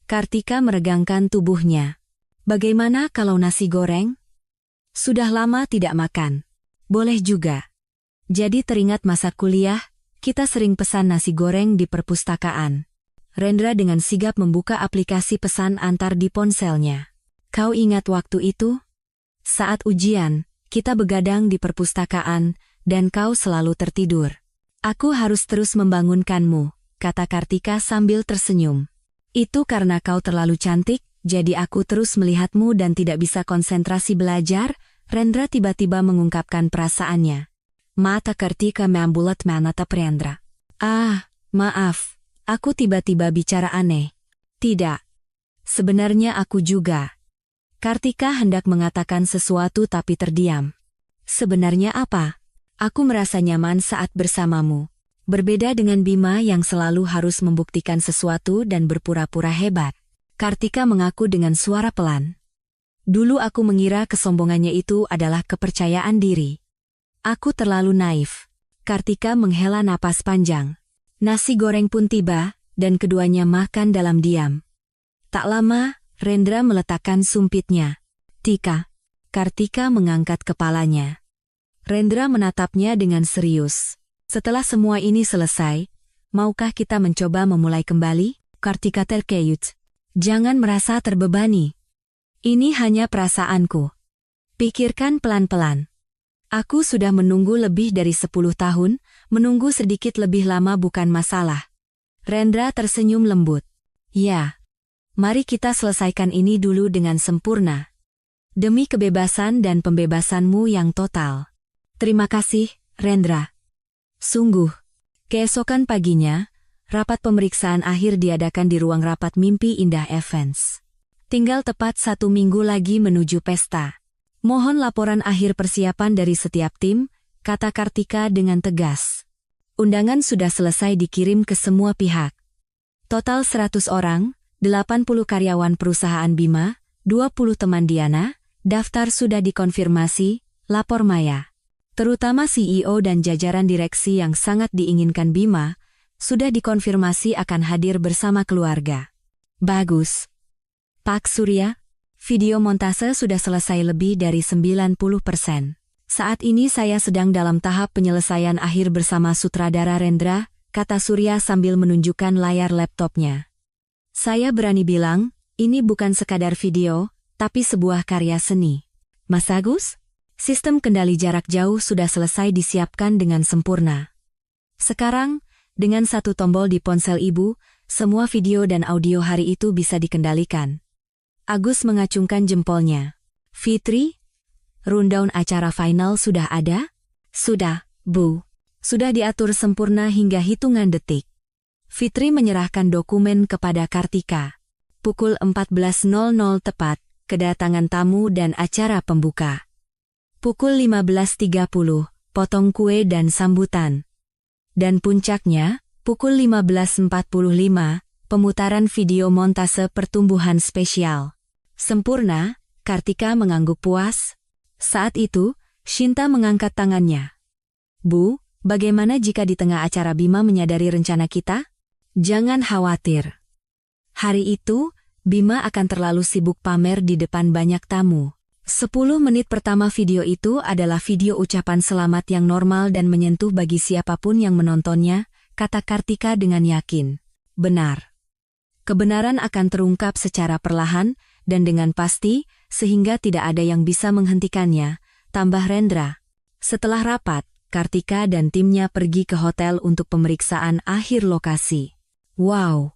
Kartika meregangkan tubuhnya. Bagaimana kalau nasi goreng? Sudah lama tidak makan. Boleh juga. Jadi teringat masa kuliah, kita sering pesan nasi goreng di perpustakaan. Rendra dengan sigap membuka aplikasi pesan antar di ponselnya. Kau ingat waktu itu? Saat ujian, kita begadang di perpustakaan, dan kau selalu tertidur. Aku harus terus membangunkanmu, kata Kartika sambil tersenyum. Itu karena kau terlalu cantik, jadi aku terus melihatmu dan tidak bisa konsentrasi belajar. Rendra tiba-tiba mengungkapkan perasaannya. Mata Kartika membulat menatap Rendra. Ah, maaf, aku tiba-tiba bicara aneh. Tidak. Sebenarnya aku juga. Kartika hendak mengatakan sesuatu tapi terdiam. Sebenarnya apa? Aku merasa nyaman saat bersamamu. Berbeda dengan Bima yang selalu harus membuktikan sesuatu dan berpura-pura hebat. Kartika mengaku dengan suara pelan. Dulu aku mengira kesombongannya itu adalah kepercayaan diri. Aku terlalu naif. Kartika menghela napas panjang. Nasi goreng pun tiba, dan keduanya makan dalam diam. Tak lama, Rendra meletakkan sumpitnya. Tika. Kartika mengangkat kepalanya. Rendra menatapnya dengan serius. Setelah semua ini selesai, maukah kita mencoba memulai kembali? Kartika terkejut. Jangan merasa terbebani. Ini hanya perasaanku. Pikirkan pelan-pelan. Aku sudah menunggu lebih dari 10 tahun, menunggu sedikit lebih lama bukan masalah. Rendra tersenyum lembut. Ya. Mari kita selesaikan ini dulu dengan sempurna. Demi kebebasan dan pembebasanmu yang total. Terima kasih, Rendra. Sungguh. Keesokan paginya, rapat pemeriksaan akhir diadakan di ruang rapat Mimpi Indah Events. Tinggal tepat 1 minggu lagi menuju pesta. Mohon laporan akhir persiapan dari setiap tim, kata Kartika dengan tegas. Undangan sudah selesai dikirim ke semua pihak. Total 100 orang, 80 karyawan perusahaan Bima, 20 teman Diana, daftar sudah dikonfirmasi, lapor Maya. Terutama CEO dan jajaran direksi yang sangat diinginkan Bima, sudah dikonfirmasi akan hadir bersama keluarga. Bagus. Pak Surya, video montase sudah selesai lebih dari 90%. Saat ini saya sedang dalam tahap penyelesaian akhir bersama sutradara Rendra, kata Surya sambil menunjukkan layar laptopnya. Saya berani bilang, ini bukan sekadar video, tapi sebuah karya seni. Mas Agus, sistem kendali jarak jauh sudah selesai disiapkan dengan sempurna. Sekarang, dengan satu tombol di ponsel ibu, semua video dan audio hari itu bisa dikendalikan. Agus mengacungkan jempolnya. Fitri, rundown acara final sudah ada? Sudah, Bu. Sudah diatur sempurna hingga hitungan detik. Fitri menyerahkan dokumen kepada Kartika. Pukul 14.00 tepat, kedatangan tamu dan acara pembuka. Pukul 15.30, potong kue dan sambutan. Dan puncaknya, pukul 15.45, pemutaran video montase pertumbuhan spesial. Sempurna, Kartika mengangguk puas. Saat itu, Shinta mengangkat tangannya. Bu, bagaimana jika di tengah acara Bima menyadari rencana kita? Jangan khawatir. Hari itu, Bima akan terlalu sibuk pamer di depan banyak tamu. 10 menit pertama video itu adalah video ucapan selamat yang normal dan menyentuh bagi siapapun yang menontonnya, kata Kartika dengan yakin. Benar. Kebenaran akan terungkap secara perlahan, dan dengan pasti, sehingga tidak ada yang bisa menghentikannya, tambah Rendra. Setelah rapat, Kartika dan timnya pergi ke hotel untuk pemeriksaan akhir lokasi. Wow!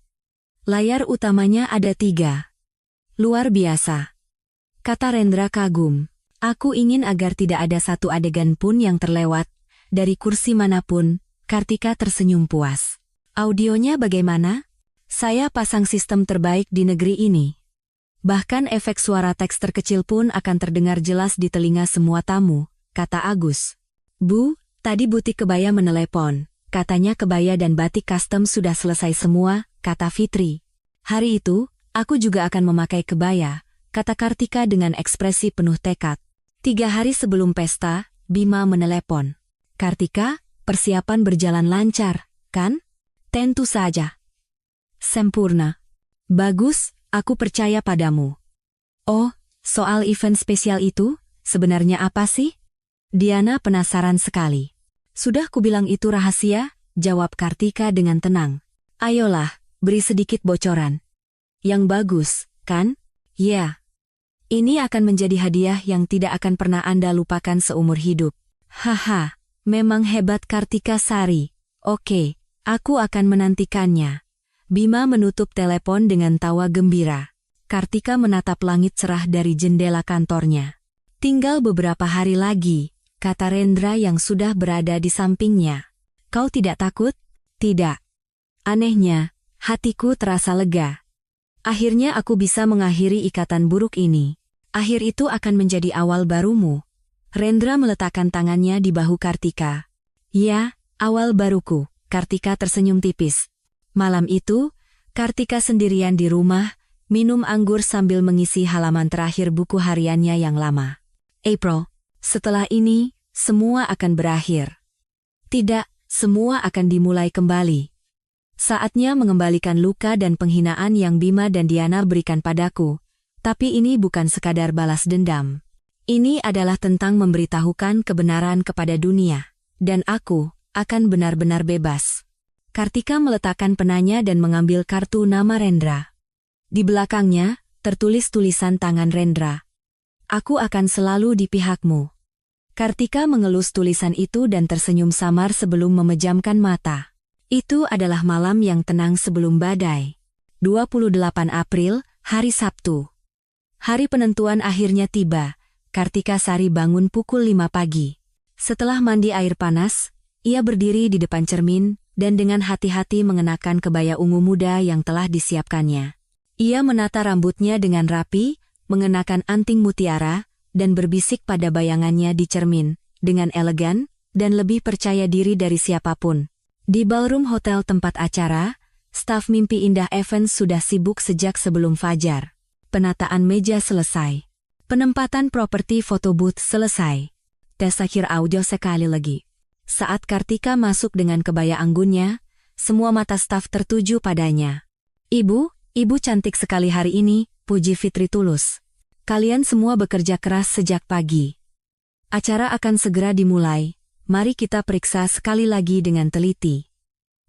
Layar utamanya ada 3. Luar biasa. Kata Rendra kagum. Aku ingin agar tidak ada satu adegan pun yang terlewat. Dari kursi manapun, Kartika tersenyum puas. Audionya bagaimana? Saya pasang sistem terbaik di negeri ini. Bahkan efek suara teks terkecil pun akan terdengar jelas di telinga semua tamu, kata Agus. Bu, tadi butik kebaya menelepon. Katanya kebaya dan batik custom sudah selesai semua, kata Fitri. Hari itu, aku juga akan memakai kebaya, kata Kartika dengan ekspresi penuh tekad. 3 hari sebelum pesta, Bima menelepon. Kartika, persiapan berjalan lancar, kan? Tentu saja. Sempurna. Bagus. Aku percaya padamu. Oh, soal event spesial itu, sebenarnya apa sih? Diana penasaran sekali. Sudah kubilang itu rahasia, jawab Kartika dengan tenang. Ayolah, beri sedikit bocoran. Yang bagus, kan? Ya. Ini akan menjadi hadiah yang tidak akan pernah Anda lupakan seumur hidup. Haha, memang hebat Kartika Sari. Oke, aku akan menantikannya. Bima menutup telepon dengan tawa gembira. Kartika menatap langit cerah dari jendela kantornya. Tinggal beberapa hari lagi, kata Rendra yang sudah berada di sampingnya. Kau tidak takut? Tidak. Anehnya, hatiku terasa lega. Akhirnya aku bisa mengakhiri ikatan buruk ini. Akhir itu akan menjadi awal barumu. Rendra meletakkan tangannya di bahu Kartika. Ya, awal baruku, Kartika tersenyum tipis. Malam itu, Kartika sendirian di rumah, minum anggur sambil mengisi halaman terakhir buku hariannya yang lama. April, setelah ini, semua akan berakhir. Tidak, semua akan dimulai kembali. Saatnya mengembalikan luka dan penghinaan yang Bima dan Diana berikan padaku, tapi ini bukan sekadar balas dendam. Ini adalah tentang memberitahukan kebenaran kepada dunia, dan aku akan benar-benar bebas. Kartika meletakkan penanya dan mengambil kartu nama Rendra. Di belakangnya, tertulis tulisan tangan Rendra. Aku akan selalu di pihakmu. Kartika mengelus tulisan itu dan tersenyum samar sebelum memejamkan mata. Itu adalah malam yang tenang sebelum badai. 28 April, hari Sabtu. Hari penentuan akhirnya tiba. Kartika Sari bangun pukul 5 pagi. Setelah mandi air panas, ia berdiri di depan cermin dan dengan hati-hati mengenakan kebaya ungu muda yang telah disiapkannya. Ia menata rambutnya dengan rapi, mengenakan anting mutiara, dan berbisik pada bayangannya di cermin, dengan elegan dan lebih percaya diri dari siapapun. Di ballroom hotel tempat acara, staf Mimpi Indah Events sudah sibuk sejak sebelum fajar. Penataan meja selesai. Penempatan properti foto booth selesai. Tes akhir audio sekali lagi. Saat Kartika masuk dengan kebaya anggunnya, semua mata staf tertuju padanya. Ibu cantik sekali hari ini, puji Fitri tulus. Kalian semua bekerja keras sejak pagi. Acara akan segera dimulai, mari kita periksa sekali lagi dengan teliti.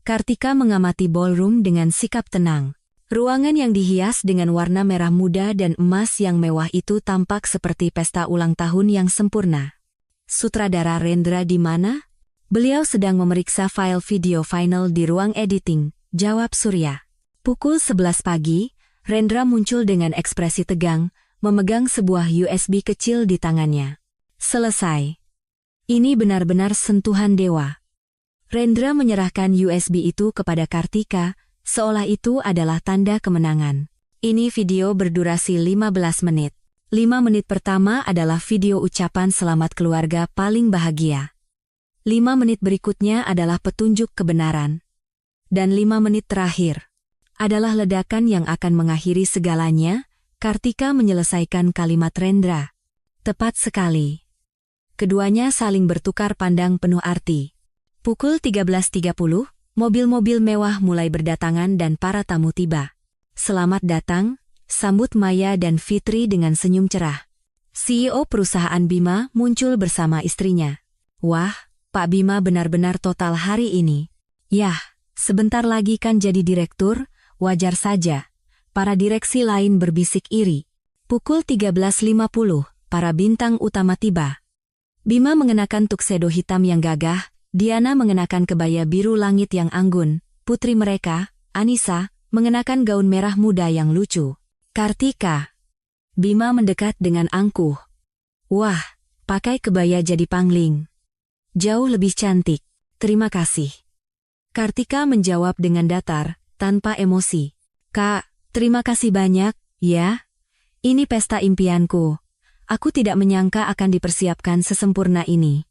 Kartika mengamati ballroom dengan sikap tenang. Ruangan yang dihias dengan warna merah muda dan emas yang mewah itu tampak seperti pesta ulang tahun yang sempurna. Sutradara Rendra di mana? Beliau sedang memeriksa file video final di ruang editing, jawab Surya. Pukul 11 pagi, Rendra muncul dengan ekspresi tegang, memegang sebuah USB kecil di tangannya. Selesai. Ini benar-benar sentuhan dewa. Rendra menyerahkan USB itu kepada Kartika, seolah itu adalah tanda kemenangan. Ini video berdurasi 15 menit. 5 menit pertama adalah video ucapan selamat keluarga paling bahagia. 5 menit berikutnya adalah petunjuk kebenaran. Dan 5 menit terakhir adalah ledakan yang akan mengakhiri segalanya. Kartika menyelesaikan kalimat Rendra. Tepat sekali. Keduanya saling bertukar pandang penuh arti. Pukul 13.30, mobil-mobil mewah mulai berdatangan dan para tamu tiba. Selamat datang, sambut Maya dan Fitri dengan senyum cerah. CEO perusahaan Bima muncul bersama istrinya. Wah, Pak Bima benar-benar total hari ini. Yah, sebentar lagi kan jadi direktur, wajar saja. Para direksi lain berbisik iri. Pukul 13.50, para bintang utama tiba. Bima mengenakan tuxedo hitam yang gagah, Diana mengenakan kebaya biru langit yang anggun, putri mereka, Anissa, mengenakan gaun merah muda yang lucu. Kartika. Bima mendekat dengan angkuh. Wah, pakai kebaya jadi pangling. Jauh lebih cantik. Terima kasih. Kartika menjawab dengan datar, tanpa emosi. Kak, terima kasih banyak, ya. Ini pesta impianku. Aku tidak menyangka akan dipersiapkan sesempurna ini.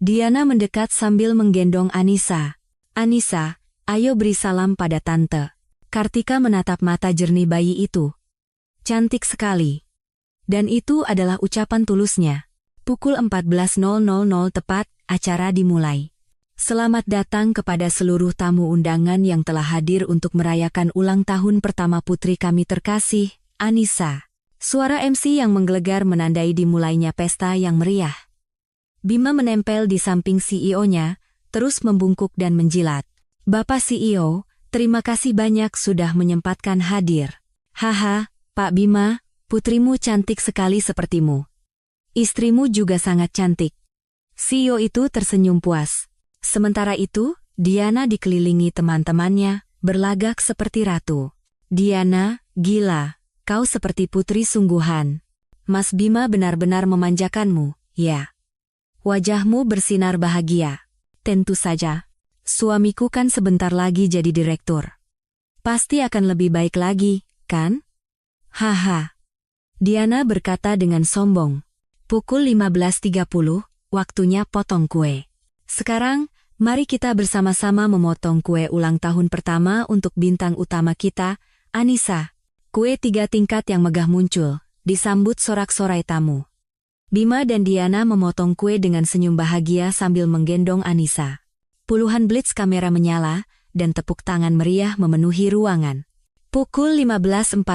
Diana mendekat sambil menggendong Anissa. Anissa, ayo beri salam pada tante. Kartika menatap mata jernih bayi itu. Cantik sekali. Dan itu adalah ucapan tulusnya. Pukul 14.00 tepat, acara dimulai. Selamat datang kepada seluruh tamu undangan yang telah hadir untuk merayakan ulang tahun pertama putri kami terkasih, Anissa. Suara MC yang menggelegar menandai dimulainya pesta yang meriah. Bima menempel di samping CEO-nya, terus membungkuk dan menjilat. Bapak CEO, terima kasih banyak sudah menyempatkan hadir. Haha, Pak Bima, putrimu cantik sekali sepertimu. Istrimu juga sangat cantik. CEO itu tersenyum puas. Sementara itu, Diana dikelilingi teman-temannya, berlagak seperti ratu. Diana, gila, kau seperti putri sungguhan. Mas Bima benar-benar memanjakanmu, ya. Wajahmu bersinar bahagia. Tentu saja. Suamiku kan sebentar lagi jadi direktur. Pasti akan lebih baik lagi, kan? Haha. Diana berkata dengan sombong. Pukul 15.30, waktunya potong kue. Sekarang, mari kita bersama-sama memotong kue ulang tahun pertama untuk bintang utama kita, Anissa. Kue 3 tingkat yang megah muncul, disambut sorak-sorai tamu. Bima dan Diana memotong kue dengan senyum bahagia sambil menggendong Anissa. Puluhan blitz kamera menyala, dan tepuk tangan meriah memenuhi ruangan. Pukul 15.45,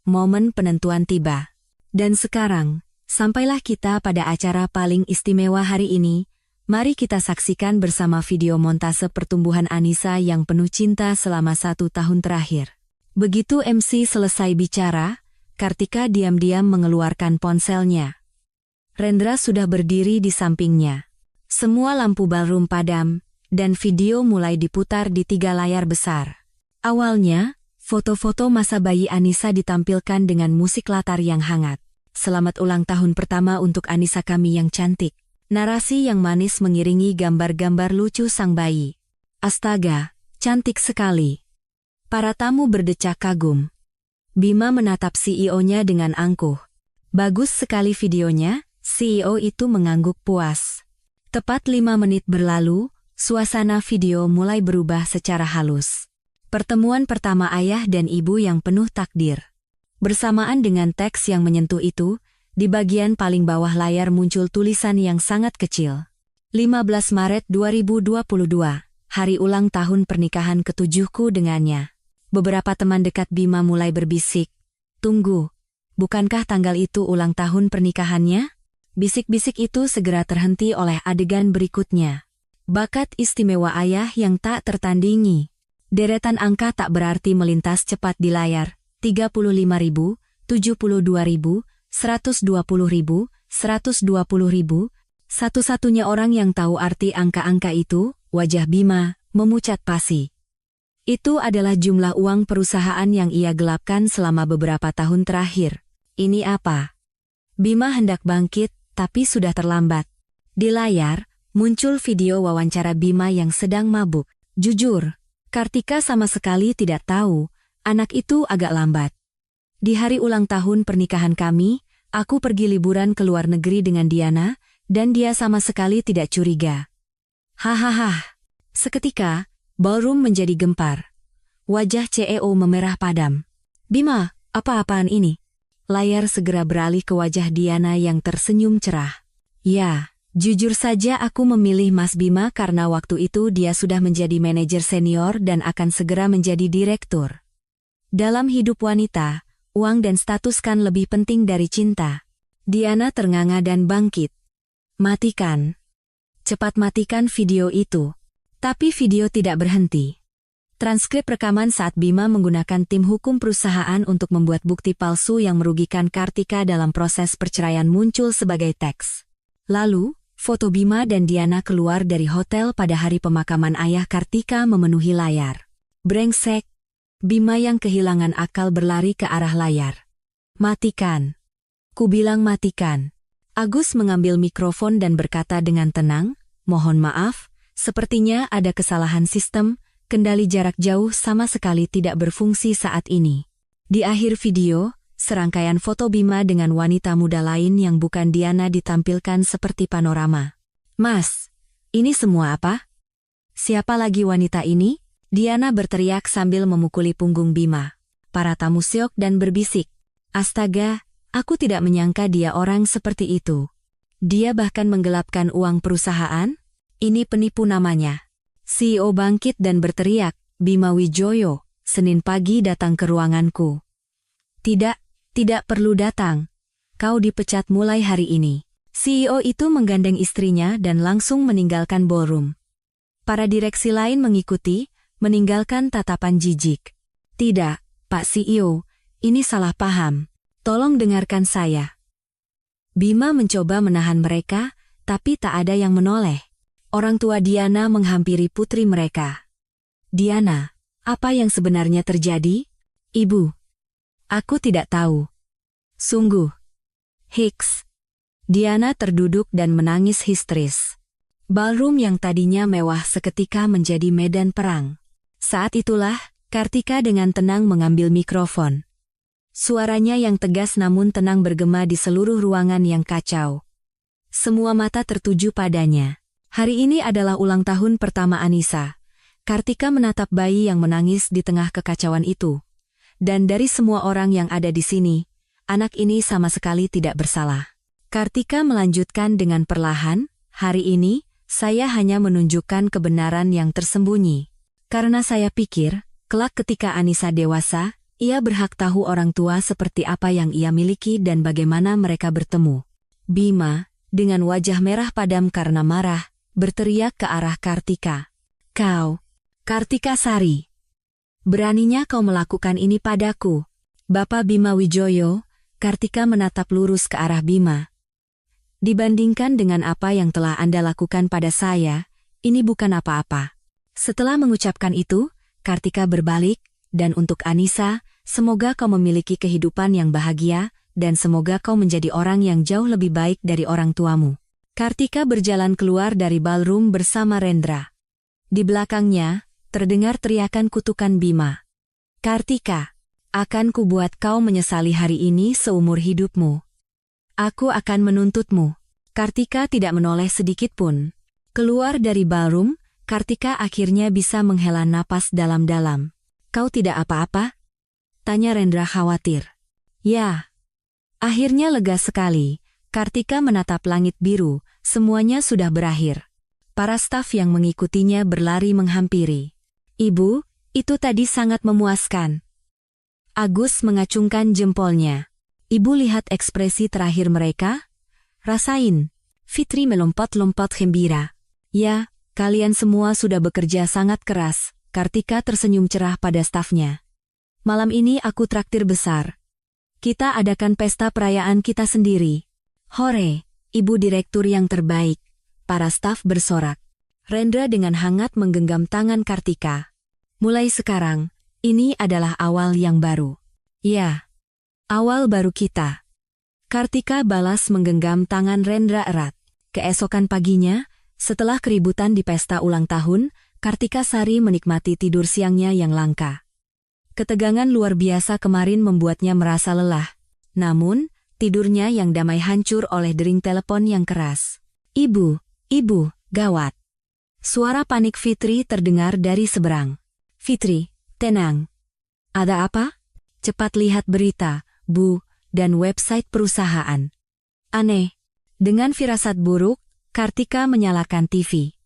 momen penentuan tiba. Dan sekarang, sampailah kita pada acara paling istimewa hari ini. Mari kita saksikan bersama video montase pertumbuhan Anissa yang penuh cinta selama 1 tahun terakhir. Begitu MC selesai bicara, Kartika diam-diam mengeluarkan ponselnya. Rendra sudah berdiri di sampingnya. Semua lampu ballroom padam, dan video mulai diputar di 3 layar besar. Awalnya, foto-foto masa bayi Anissa ditampilkan dengan musik latar yang hangat. Selamat ulang tahun pertama untuk Anissa kami yang cantik. Narasi yang manis mengiringi gambar-gambar lucu sang bayi. Astaga, cantik sekali. Para tamu berdecak kagum. Bima menatap CEO-nya dengan angkuh. Bagus sekali videonya, CEO itu mengangguk puas. Tepat 5 menit berlalu, suasana video mulai berubah secara halus. Pertemuan pertama ayah dan ibu yang penuh takdir. Bersamaan dengan teks yang menyentuh itu, di bagian paling bawah layar muncul tulisan yang sangat kecil. 15 Maret 2022, hari ulang tahun pernikahan ke-7ku dengannya. Beberapa teman dekat Bima mulai berbisik. Tunggu, bukankah tanggal itu ulang tahun pernikahannya? Bisik-bisik itu segera terhenti oleh adegan berikutnya. Bakat istimewa ayah yang tak tertandingi. Deretan angka tak berarti melintas cepat di layar. 35.000, 72.000, 120.000, 120.000. Satu-satunya orang yang tahu arti angka-angka itu, wajah Bima, memucat pasi. Itu adalah jumlah uang perusahaan yang ia gelapkan selama beberapa tahun terakhir. Ini apa? Bima hendak bangkit, tapi sudah terlambat. Di layar, muncul video wawancara Bima yang sedang mabuk. Jujur, Kartika sama sekali tidak tahu, anak itu agak lambat. Di hari ulang tahun pernikahan kami, aku pergi liburan ke luar negeri dengan Diana, dan dia sama sekali tidak curiga. Hahaha. Seketika, ballroom menjadi gempar. Wajah CEO memerah padam. Bima, apa-apaan ini? Layar segera beralih ke wajah Diana yang tersenyum cerah. Ya, jujur saja aku memilih Mas Bima karena waktu itu dia sudah menjadi manajer senior dan akan segera menjadi direktur. Dalam hidup wanita, uang dan status kan lebih penting dari cinta. Diana ternganga dan bangkit. Matikan. Cepat matikan video itu. Tapi video tidak berhenti. Transkrip rekaman saat Bima menggunakan tim hukum perusahaan untuk membuat bukti palsu yang merugikan Kartika dalam proses perceraian muncul sebagai teks. Lalu, foto Bima dan Diana keluar dari hotel pada hari pemakaman ayah Kartika memenuhi layar. Brengsek. Bima yang kehilangan akal berlari ke arah layar. Matikan. Kubilang matikan. Agus mengambil mikrofon dan berkata dengan tenang, mohon maaf, sepertinya ada kesalahan sistem. Kendali jarak jauh sama sekali tidak berfungsi saat ini. Di akhir video, serangkaian foto Bima dengan wanita muda lain yang bukan Diana ditampilkan seperti panorama. Mas, ini semua apa? Siapa lagi wanita ini? Diana berteriak sambil memukuli punggung Bima. Para tamu syok dan berbisik. Astaga, aku tidak menyangka dia orang seperti itu. Dia bahkan menggelapkan uang perusahaan? Ini penipu namanya. CEO bangkit dan berteriak, Bima Wijoyo, Senin pagi datang ke ruanganku. Tidak perlu datang. Kau dipecat mulai hari ini. CEO itu menggandeng istrinya dan langsung meninggalkan ballroom. Para direksi lain mengikuti, meninggalkan tatapan jijik. Tidak, Pak CEO, ini salah paham. Tolong dengarkan saya. Bima mencoba menahan mereka, tapi tak ada yang menoleh. Orang tua Diana menghampiri putri mereka. Diana, apa yang sebenarnya terjadi? Ibu. Aku tidak tahu. Sungguh. Hicks. Diana terduduk dan menangis histeris. Ballroom yang tadinya mewah seketika menjadi medan perang. Saat itulah, Kartika dengan tenang mengambil mikrofon. Suaranya yang tegas namun tenang bergema di seluruh ruangan yang kacau. Semua mata tertuju padanya. Hari ini adalah ulang tahun pertama Anissa. Kartika menatap bayi yang menangis di tengah kekacauan itu. Dan dari semua orang yang ada di sini, anak ini sama sekali tidak bersalah. Kartika melanjutkan dengan perlahan, hari ini, saya hanya menunjukkan kebenaran yang tersembunyi. Karena saya pikir, kelak ketika Anissa dewasa, ia berhak tahu orang tua seperti apa yang ia miliki dan bagaimana mereka bertemu. Bima, dengan wajah merah padam karena marah, berteriak ke arah Kartika. Kau, Kartika Sari. Beraninya kau melakukan ini padaku. Bapak Bima Wijoyo, Kartika menatap lurus ke arah Bima. Dibandingkan dengan apa yang telah Anda lakukan pada saya, ini bukan apa-apa. Setelah mengucapkan itu, Kartika berbalik, dan untuk Anissa, semoga kau memiliki kehidupan yang bahagia, dan semoga kau menjadi orang yang jauh lebih baik dari orang tuamu. Kartika berjalan keluar dari ballroom bersama Rendra. Di belakangnya, terdengar teriakan kutukan Bima. Kartika, akan kubuat kau menyesali hari ini seumur hidupmu. Aku akan menuntutmu. Kartika tidak menoleh sedikit pun. Keluar dari ballroom, Kartika akhirnya bisa menghela napas dalam-dalam. Kau tidak apa-apa? Tanya Rendra khawatir. Ya. Akhirnya lega sekali. Kartika menatap langit biru, semuanya sudah berakhir. Para staf yang mengikutinya berlari menghampiri. Ibu, itu tadi sangat memuaskan. Agus mengacungkan jempolnya. Ibu lihat ekspresi terakhir mereka? Rasain. Fitri melompat-lompat gembira. Ya, kalian semua sudah bekerja sangat keras. Kartika tersenyum cerah pada stafnya. Malam ini aku traktir besar. Kita adakan pesta perayaan kita sendiri. Hore, Ibu Direktur yang terbaik. Para staf bersorak. Rendra dengan hangat menggenggam tangan Kartika. Mulai sekarang, ini adalah awal yang baru. Ya, awal baru kita. Kartika balas menggenggam tangan Rendra erat. Keesokan paginya, setelah keributan di pesta ulang tahun, Kartika Sari menikmati tidur siangnya yang langka. Ketegangan luar biasa kemarin membuatnya merasa lelah. Namun, tidurnya yang damai hancur oleh dering telepon yang keras. Ibu, gawat. Suara panik Fitri terdengar dari seberang. Fitri, tenang. Ada apa? Cepat lihat berita, Bu, dan website perusahaan. Aneh. Dengan firasat buruk, Kartika menyalakan TV.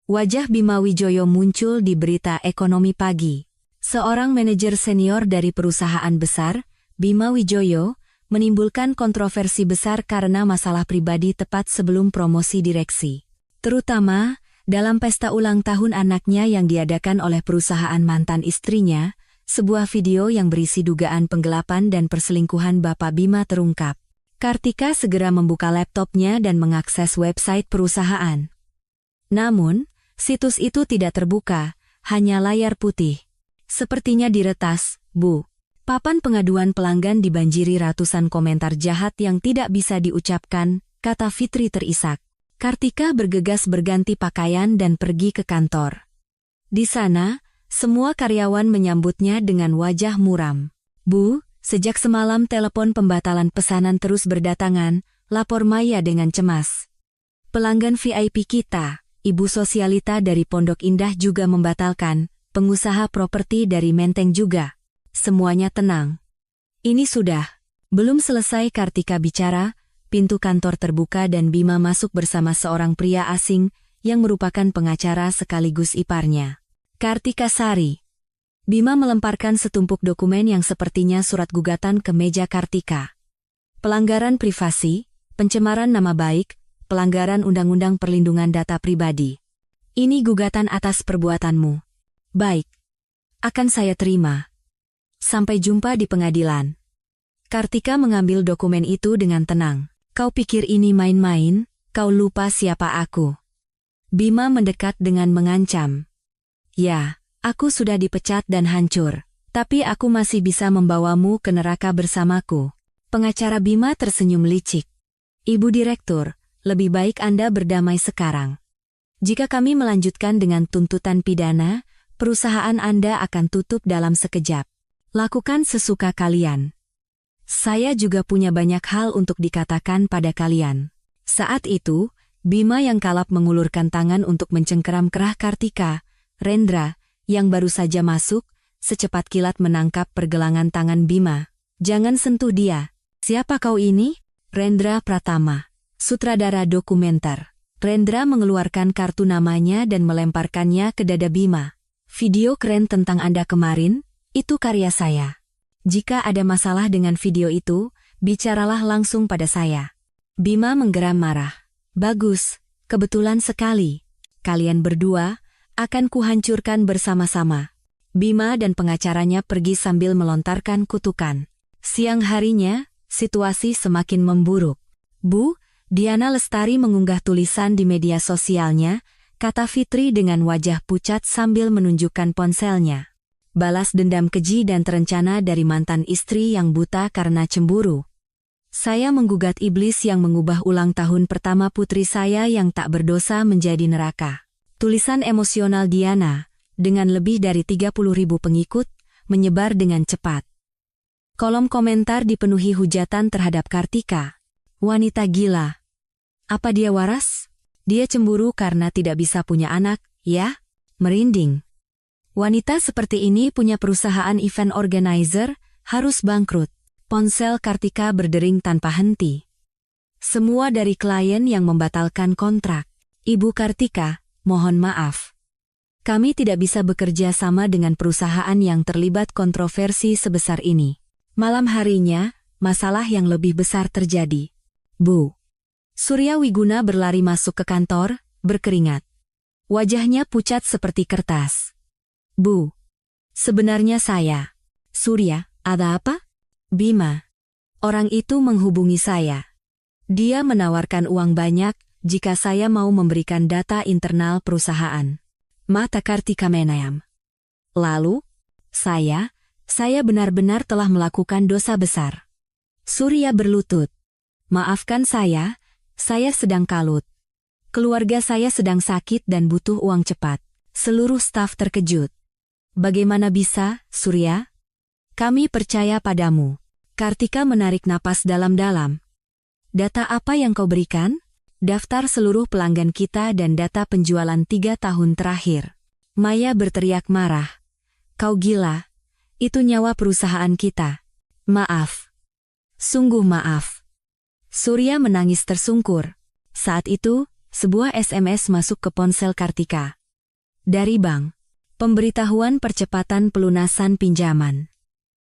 Wajah Bima Wijoyo muncul di berita ekonomi pagi. Seorang manajer senior dari perusahaan besar, Bima Wijoyo, menimbulkan kontroversi besar karena masalah pribadi tepat sebelum promosi direksi. Terutama, dalam pesta ulang tahun anaknya yang diadakan oleh perusahaan mantan istrinya, sebuah video yang berisi dugaan penggelapan dan perselingkuhan Bapak Bima terungkap. Kartika segera membuka laptopnya dan mengakses website perusahaan. Namun, situs itu tidak terbuka, hanya layar putih. Sepertinya diretas, Bu. Papan pengaduan pelanggan dibanjiri ratusan komentar jahat yang tidak bisa diucapkan, kata Fitri terisak. Kartika bergegas berganti pakaian dan pergi ke kantor. Di sana, semua karyawan menyambutnya dengan wajah muram. Bu, sejak semalam telepon pembatalan pesanan terus berdatangan, lapor Maya dengan cemas. Pelanggan VIP kita, Ibu Sosialita dari Pondok Indah juga membatalkan, pengusaha properti dari Menteng juga. Semuanya tenang. Ini sudah. Belum selesai Kartika bicara, pintu kantor terbuka dan Bima masuk bersama seorang pria asing yang merupakan pengacara sekaligus iparnya. Kartika Sari. Bima melemparkan setumpuk dokumen yang sepertinya surat gugatan ke meja Kartika. Pelanggaran privasi, pencemaran nama baik, pelanggaran Undang-Undang Perlindungan Data Pribadi. Ini gugatan atas perbuatanmu. Baik. Akan saya terima. Sampai jumpa di pengadilan. Kartika mengambil dokumen itu dengan tenang. Kau pikir ini main-main? Kau lupa siapa aku. Bima mendekat dengan mengancam. Ya, aku sudah dipecat dan hancur. Tapi aku masih bisa membawamu ke neraka bersamaku. Pengacara Bima tersenyum licik. Ibu Direktur, lebih baik Anda berdamai sekarang. Jika kami melanjutkan dengan tuntutan pidana, perusahaan Anda akan tutup dalam sekejap. Lakukan sesuka kalian. Saya juga punya banyak hal untuk dikatakan pada kalian. Saat itu, Bima yang kalap mengulurkan tangan untuk mencengkeram kerah Kartika. Rendra, yang baru saja masuk, secepat kilat menangkap pergelangan tangan Bima. Jangan sentuh dia. Siapa kau ini? Rendra Pratama, sutradara dokumenter. Rendra mengeluarkan kartu namanya dan melemparkannya ke dada Bima. Video keren tentang Anda kemarin, itu karya saya. Jika ada masalah dengan video itu, bicaralah langsung pada saya. Bima menggeram marah. Bagus, kebetulan sekali. Kalian berdua akan kuhancurkan bersama-sama. Bima dan pengacaranya pergi sambil melontarkan kutukan. Siang harinya, situasi semakin memburuk. Bu, Diana Lestari mengunggah tulisan di media sosialnya, kata Fitri dengan wajah pucat sambil menunjukkan ponselnya. Balas dendam keji dan terencana dari mantan istri yang buta karena cemburu. Saya menggugat iblis yang mengubah ulang tahun pertama putri saya yang tak berdosa menjadi neraka. Tulisan emosional Diana, dengan lebih dari 30.000 pengikut, menyebar dengan cepat. Kolom komentar dipenuhi hujatan terhadap Kartika. Wanita gila. Apa dia waras? Dia cemburu karena tidak bisa punya anak, ya? Merinding. Wanita seperti ini punya perusahaan event organizer, harus bangkrut. Ponsel Kartika berdering tanpa henti. Semua dari klien yang membatalkan kontrak. Ibu Kartika, mohon maaf. Kami tidak bisa bekerja sama dengan perusahaan yang terlibat kontroversi sebesar ini. Malam harinya, masalah yang lebih besar terjadi. Bu. Surya Wiguna berlari masuk ke kantor, berkeringat. Wajahnya pucat seperti kertas. Bu. Sebenarnya saya. Surya, ada apa? Bima. Orang itu menghubungi saya. Dia menawarkan uang banyak jika saya mau memberikan data internal perusahaan. Mata Kartika menayam. Lalu, saya benar-benar telah melakukan dosa besar. Surya berlutut. Maafkan saya sedang kalut. Keluarga saya sedang sakit dan butuh uang cepat. Seluruh staf terkejut. Bagaimana bisa, Surya? Kami percaya padamu. Kartika menarik napas dalam-dalam. Data apa yang kau berikan? Daftar seluruh pelanggan kita dan data penjualan 3 tahun terakhir. Maya berteriak marah. Kau gila. Itu nyawa perusahaan kita. Maaf. Sungguh maaf. Surya menangis tersungkur. Saat itu, sebuah SMS masuk ke ponsel Kartika. Dari bank. Pemberitahuan percepatan pelunasan pinjaman.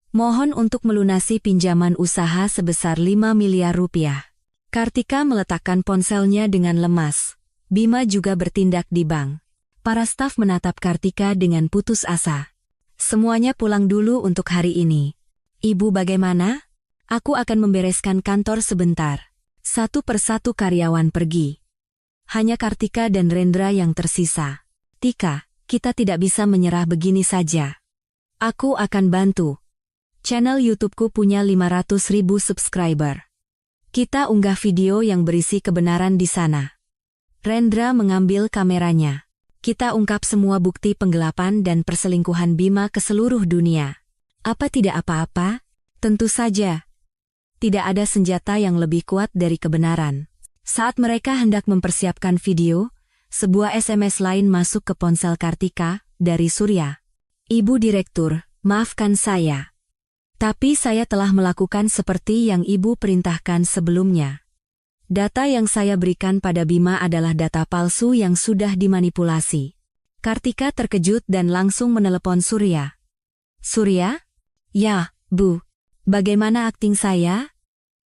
Mohon untuk melunasi pinjaman usaha sebesar 5 miliar rupiah. Kartika meletakkan ponselnya dengan lemas. Bima juga bertindak di bank. Para staf menatap Kartika dengan putus asa. Semuanya pulang dulu untuk hari ini. Ibu bagaimana? Aku akan membereskan kantor sebentar. Satu persatu karyawan pergi. Hanya Kartika dan Rendra yang tersisa. Tika, kita tidak bisa menyerah begini saja. Aku akan bantu. Channel YouTubeku punya 500.000 subscriber. Kita unggah video yang berisi kebenaran di sana. Rendra mengambil kameranya. Kita ungkap semua bukti penggelapan dan perselingkuhan Bima ke seluruh dunia. Apa tidak apa-apa? Tentu saja. Tidak ada senjata yang lebih kuat dari kebenaran. Saat mereka hendak mempersiapkan video, sebuah SMS lain masuk ke ponsel Kartika, dari Surya. Ibu Direktur, maafkan saya. Tapi saya telah melakukan seperti yang Ibu perintahkan sebelumnya. Data yang saya berikan pada Bima adalah data palsu yang sudah dimanipulasi. Kartika terkejut dan langsung menelepon Surya. Surya? Ya, Bu. Bagaimana akting saya?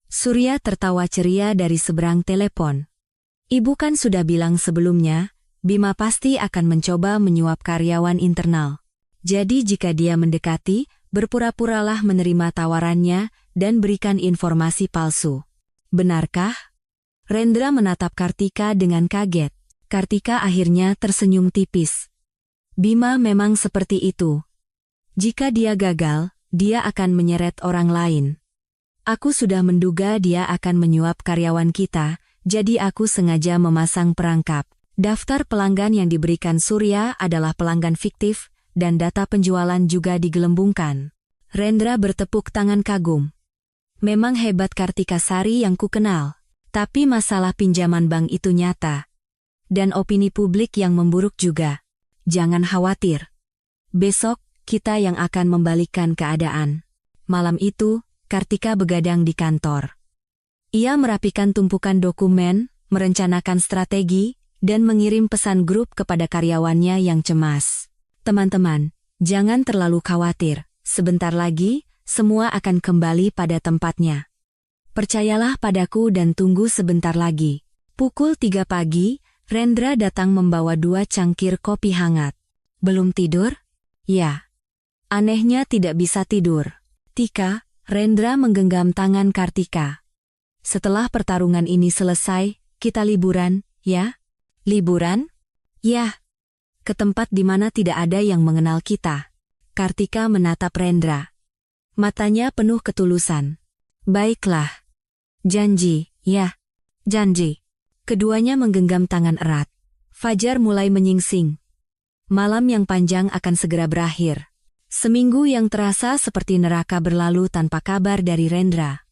Surya tertawa ceria dari seberang telepon. Ibu kan sudah bilang sebelumnya, Bima pasti akan mencoba menyuap karyawan internal. Jadi jika dia mendekati, berpura-puralah menerima tawarannya dan berikan informasi palsu. Benarkah? Rendra menatap Kartika dengan kaget. Kartika akhirnya tersenyum tipis. Bima memang seperti itu. Jika dia gagal, dia akan menyeret orang lain. Aku sudah menduga dia akan menyuap karyawan kita, jadi aku sengaja memasang perangkap. Daftar pelanggan yang diberikan Surya adalah pelanggan fiktif, dan data penjualan juga digelembungkan. Rendra bertepuk tangan kagum. Memang hebat Kartika Sari yang kukenal. Tapi masalah pinjaman bank itu nyata. Dan opini publik yang memburuk juga. Jangan khawatir. Besok, kita yang akan membalikkan keadaan. Malam itu, Kartika begadang di kantor. Ia merapikan tumpukan dokumen, merencanakan strategi, dan mengirim pesan grup kepada karyawannya yang cemas. Teman-teman, jangan terlalu khawatir. Sebentar lagi, semua akan kembali pada tempatnya. Percayalah padaku dan tunggu sebentar lagi. Pukul 3 pagi, Rendra datang membawa 2 cangkir kopi hangat. Belum tidur? Ya. Anehnya tidak bisa tidur. Tika, Rendra menggenggam tangan Kartika. Setelah pertarungan ini selesai, kita liburan, ya? Liburan? Ya. Ke tempat di mana tidak ada yang mengenal kita. Kartika menatap Rendra. Matanya penuh ketulusan. Baiklah. Janji, ya. Janji. Keduanya menggenggam tangan erat. Fajar mulai menyingsing. Malam yang panjang akan segera berakhir. Seminggu yang terasa seperti neraka berlalu tanpa kabar dari Rendra.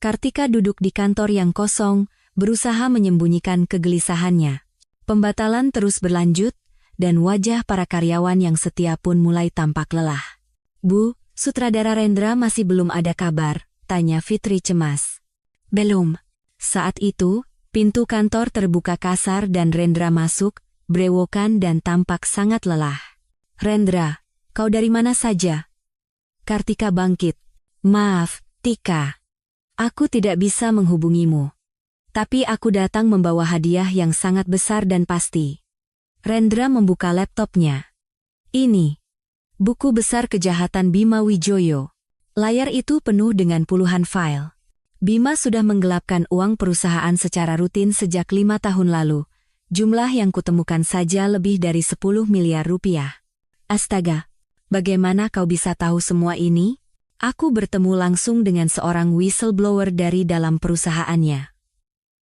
Kartika duduk di kantor yang kosong, berusaha menyembunyikan kegelisahannya. Pembatalan terus berlanjut, dan wajah para karyawan yang setia pun mulai tampak lelah. Bu, sutradara Rendra masih belum ada kabar, tanya Fitri cemas. Belum. Saat itu, pintu kantor terbuka kasar dan Rendra masuk, brewokan dan tampak sangat lelah. Rendra, kau dari mana saja? Kartika bangkit. Maaf, Tika. Aku tidak bisa menghubungimu. Tapi aku datang membawa hadiah yang sangat besar dan pasti. Rendra membuka laptopnya. Ini. Buku besar kejahatan Bima Wijoyo. Layar itu penuh dengan puluhan file. Bima sudah menggelapkan uang perusahaan secara rutin sejak 5 tahun lalu. Jumlah yang kutemukan saja lebih dari 10 miliar rupiah. Astaga. Bagaimana kau bisa tahu semua ini? Aku bertemu langsung dengan seorang whistleblower dari dalam perusahaannya.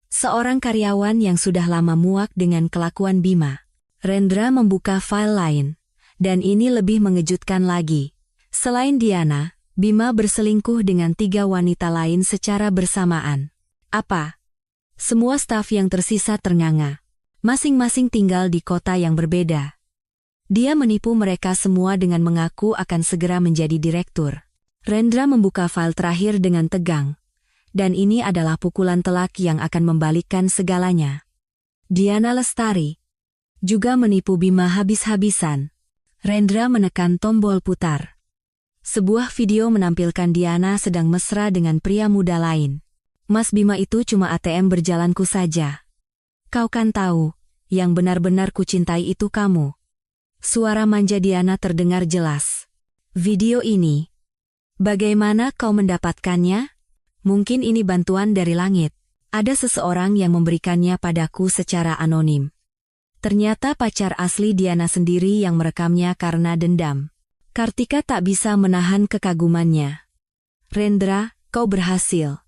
Seorang karyawan yang sudah lama muak dengan kelakuan Bima. Rendra membuka file lain. Dan ini lebih mengejutkan lagi. Selain Diana, Bima berselingkuh dengan 3 wanita lain secara bersamaan. Apa? Semua staf yang tersisa ternganga. Masing-masing tinggal di kota yang berbeda. Dia menipu mereka semua dengan mengaku akan segera menjadi direktur. Rendra membuka file terakhir dengan tegang. Dan ini adalah pukulan telak yang akan membalikkan segalanya. Diana Lestari juga menipu Bima habis-habisan. Rendra menekan tombol putar. Sebuah video menampilkan Diana sedang mesra dengan pria muda lain. Mas Bima itu cuma ATM berjalanku saja. Kau kan tahu, yang benar-benar kucintai itu kamu. Suara manja Diana terdengar jelas. Video ini. Bagaimana kau mendapatkannya? Mungkin ini bantuan dari langit. Ada seseorang yang memberikannya padaku secara anonim. Ternyata pacar asli Diana sendiri yang merekamnya karena dendam. Kartika tak bisa menahan kekagumannya. Rendra, kau berhasil.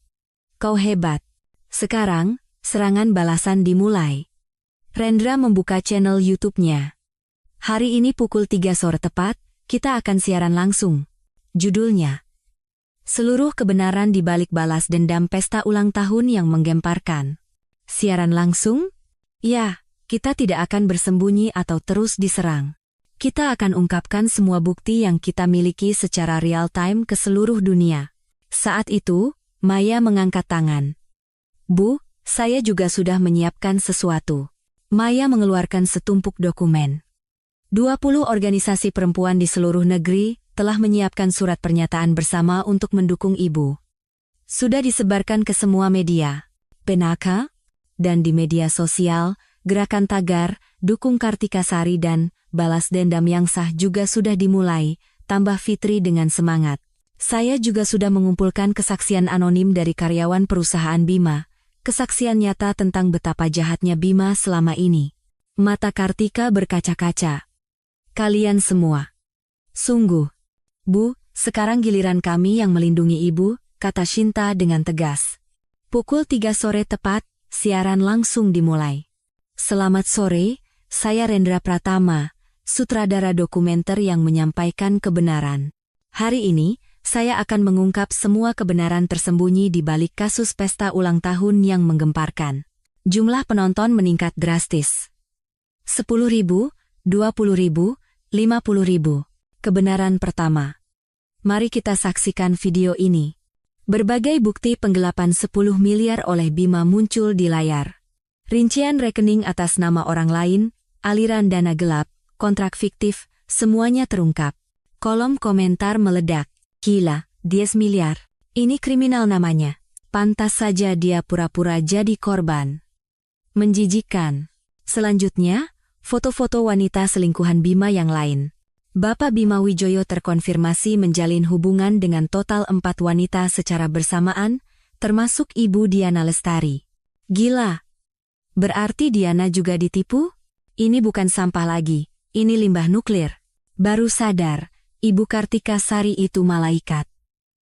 Kau hebat. Sekarang, serangan balasan dimulai. Rendra membuka channel YouTube-nya. Hari ini pukul 3 sore tepat, kita akan siaran langsung. Judulnya, Seluruh Kebenaran di Balik Balas Dendam Pesta Ulang Tahun yang Menggemparkan. Siaran langsung? Ya, kita tidak akan bersembunyi atau terus diserang. Kita akan ungkapkan semua bukti yang kita miliki secara real-time ke seluruh dunia. Saat itu, Maya mengangkat tangan. Bu, saya juga sudah menyiapkan sesuatu. Maya mengeluarkan setumpuk dokumen. 20 organisasi perempuan di seluruh negeri telah menyiapkan surat pernyataan bersama untuk mendukung ibu. Sudah disebarkan ke semua media, Penaka, dan di media sosial, Gerakan Tagar, Dukung Kartika Sari dan Balas Dendam yang Sah juga sudah dimulai, tambah Fitri dengan semangat. Saya juga sudah mengumpulkan kesaksian anonim dari karyawan perusahaan Bima, kesaksian nyata tentang betapa jahatnya Bima selama ini. Mata Kartika berkaca-kaca. Kalian semua. Sungguh. Bu, sekarang giliran kami yang melindungi ibu, kata Shinta dengan tegas. Pukul 3 sore tepat, siaran langsung dimulai. Selamat sore, saya Rendra Pratama, sutradara dokumenter yang menyampaikan kebenaran. Hari ini, saya akan mengungkap semua kebenaran tersembunyi di balik kasus pesta ulang tahun yang menggemparkan. Jumlah penonton meningkat drastis. 10.000, 20.000, 50.000. Kebenaran pertama. Mari kita saksikan video ini. Berbagai bukti penggelapan 10 miliar oleh Bima muncul di layar. Rincian rekening atas nama orang lain, aliran dana gelap, kontrak fiktif, semuanya terungkap. Kolom komentar meledak. Gila, 10 miliar. Ini kriminal namanya. Pantas saja dia pura-pura jadi korban. Menjijikkan. Selanjutnya, foto-foto wanita selingkuhan Bima yang lain. Bapak Bima Wijoyo terkonfirmasi menjalin hubungan dengan total 4 wanita secara bersamaan, termasuk Ibu Diana Lestari. Gila! Berarti Diana juga ditipu? Ini bukan sampah lagi, ini limbah nuklir. Baru sadar, Ibu Kartika Sari itu malaikat.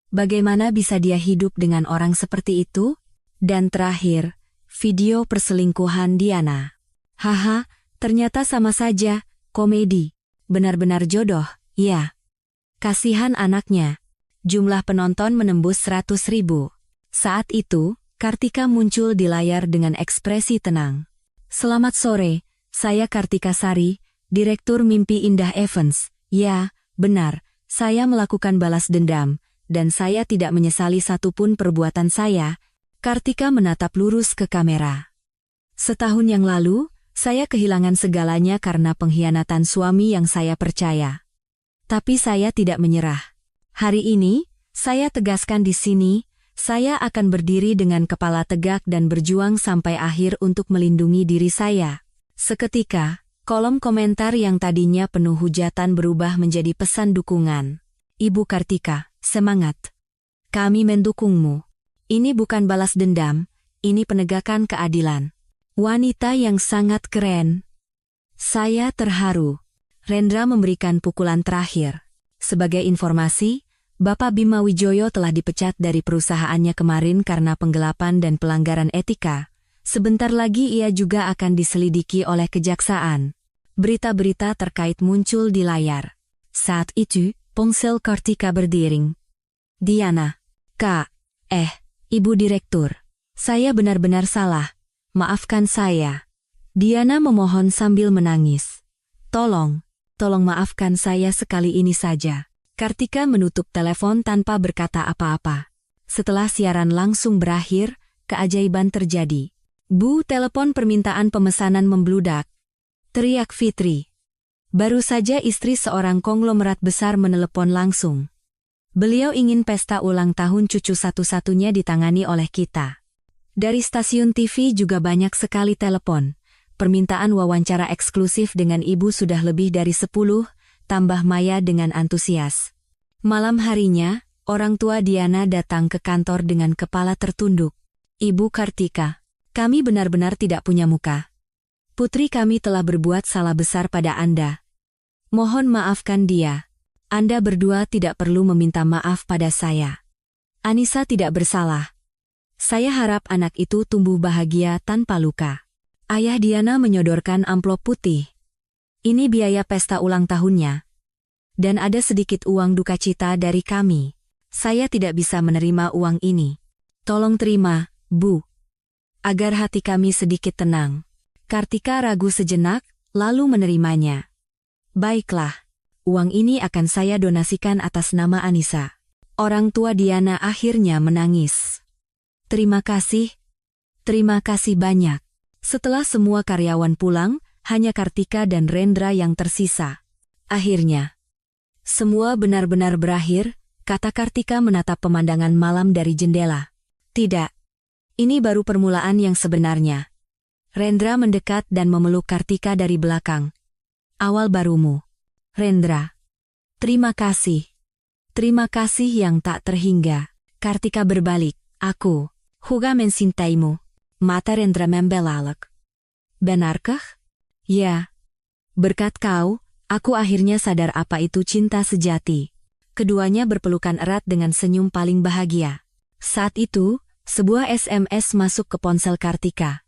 Bagaimana bisa dia hidup dengan orang seperti itu? Dan terakhir, video perselingkuhan Diana. Haha, ternyata sama saja, komedi. Benar-benar jodoh, ya. Kasihan anaknya. Jumlah penonton menembus 100.000. Saat itu, Kartika muncul di layar dengan ekspresi tenang. Selamat sore, saya Kartika Sari, Direktur Mimpi Indah Events. Ya, benar, saya melakukan balas dendam, dan saya tidak menyesali satupun perbuatan saya. Kartika menatap lurus ke kamera. Setahun yang lalu, saya kehilangan segalanya karena pengkhianatan suami yang saya percaya. Tapi saya tidak menyerah. Hari ini, saya tegaskan di sini, saya akan berdiri dengan kepala tegak dan berjuang sampai akhir untuk melindungi diri saya. Seketika, kolom komentar yang tadinya penuh hujatan berubah menjadi pesan dukungan. Ibu Kartika, semangat. Kami mendukungmu. Ini bukan balas dendam, ini penegakan keadilan. Wanita yang sangat keren. Saya terharu. Rendra memberikan pukulan terakhir. Sebagai informasi, Bapak Bima Wijoyo telah dipecat dari perusahaannya kemarin karena penggelapan dan pelanggaran etika. Sebentar lagi ia juga akan diselidiki oleh kejaksaan. Berita-berita terkait muncul di layar. Saat itu, ponsel Kartika berdering. Diana. Kak. Ibu Direktur. Saya benar-benar salah. Maafkan saya. Diana memohon sambil menangis. Tolong maafkan saya sekali ini saja. Kartika menutup telepon tanpa berkata apa-apa. Setelah siaran langsung berakhir, keajaiban terjadi. Bu, telepon permintaan pemesanan membludak. Teriak Fitri. Baru saja istri seorang konglomerat besar menelepon langsung. Beliau ingin pesta ulang tahun cucu satu-satunya ditangani oleh kita. Dari stasiun TV juga banyak sekali telepon. Permintaan wawancara eksklusif dengan ibu sudah lebih dari 10, tambah Maya dengan antusias. Malam harinya, orang tua Diana datang ke kantor dengan kepala tertunduk. Ibu Kartika, kami benar-benar tidak punya muka. Putri kami telah berbuat salah besar pada Anda. Mohon maafkan dia. Anda berdua tidak perlu meminta maaf pada saya. Anissa tidak bersalah. Saya harap anak itu tumbuh bahagia tanpa luka. Ayah Diana menyodorkan amplop putih. Ini biaya pesta ulang tahunnya. Dan ada sedikit uang duka cita dari kami. Saya tidak bisa menerima uang ini. Tolong terima, Bu. Agar hati kami sedikit tenang. Kartika ragu sejenak, lalu menerimanya. Baiklah, uang ini akan saya donasikan atas nama Anissa. Orang tua Diana akhirnya menangis. Terima kasih banyak. Setelah semua karyawan pulang, hanya Kartika dan Rendra yang tersisa. Akhirnya, semua benar-benar berakhir, kata Kartika menatap pemandangan malam dari jendela. Tidak, ini baru permulaan yang sebenarnya. Rendra mendekat dan memeluk Kartika dari belakang. Awal barumu. Rendra. Terima kasih. Terima kasih yang tak terhingga. Kartika berbalik. Aku. Juga mencintaimu. Mata Rendra membelalak. Benarkah? Ya. Berkat kau, aku akhirnya sadar apa itu cinta sejati. Keduanya berpelukan erat dengan senyum paling bahagia. Saat itu, sebuah SMS masuk ke ponsel Kartika.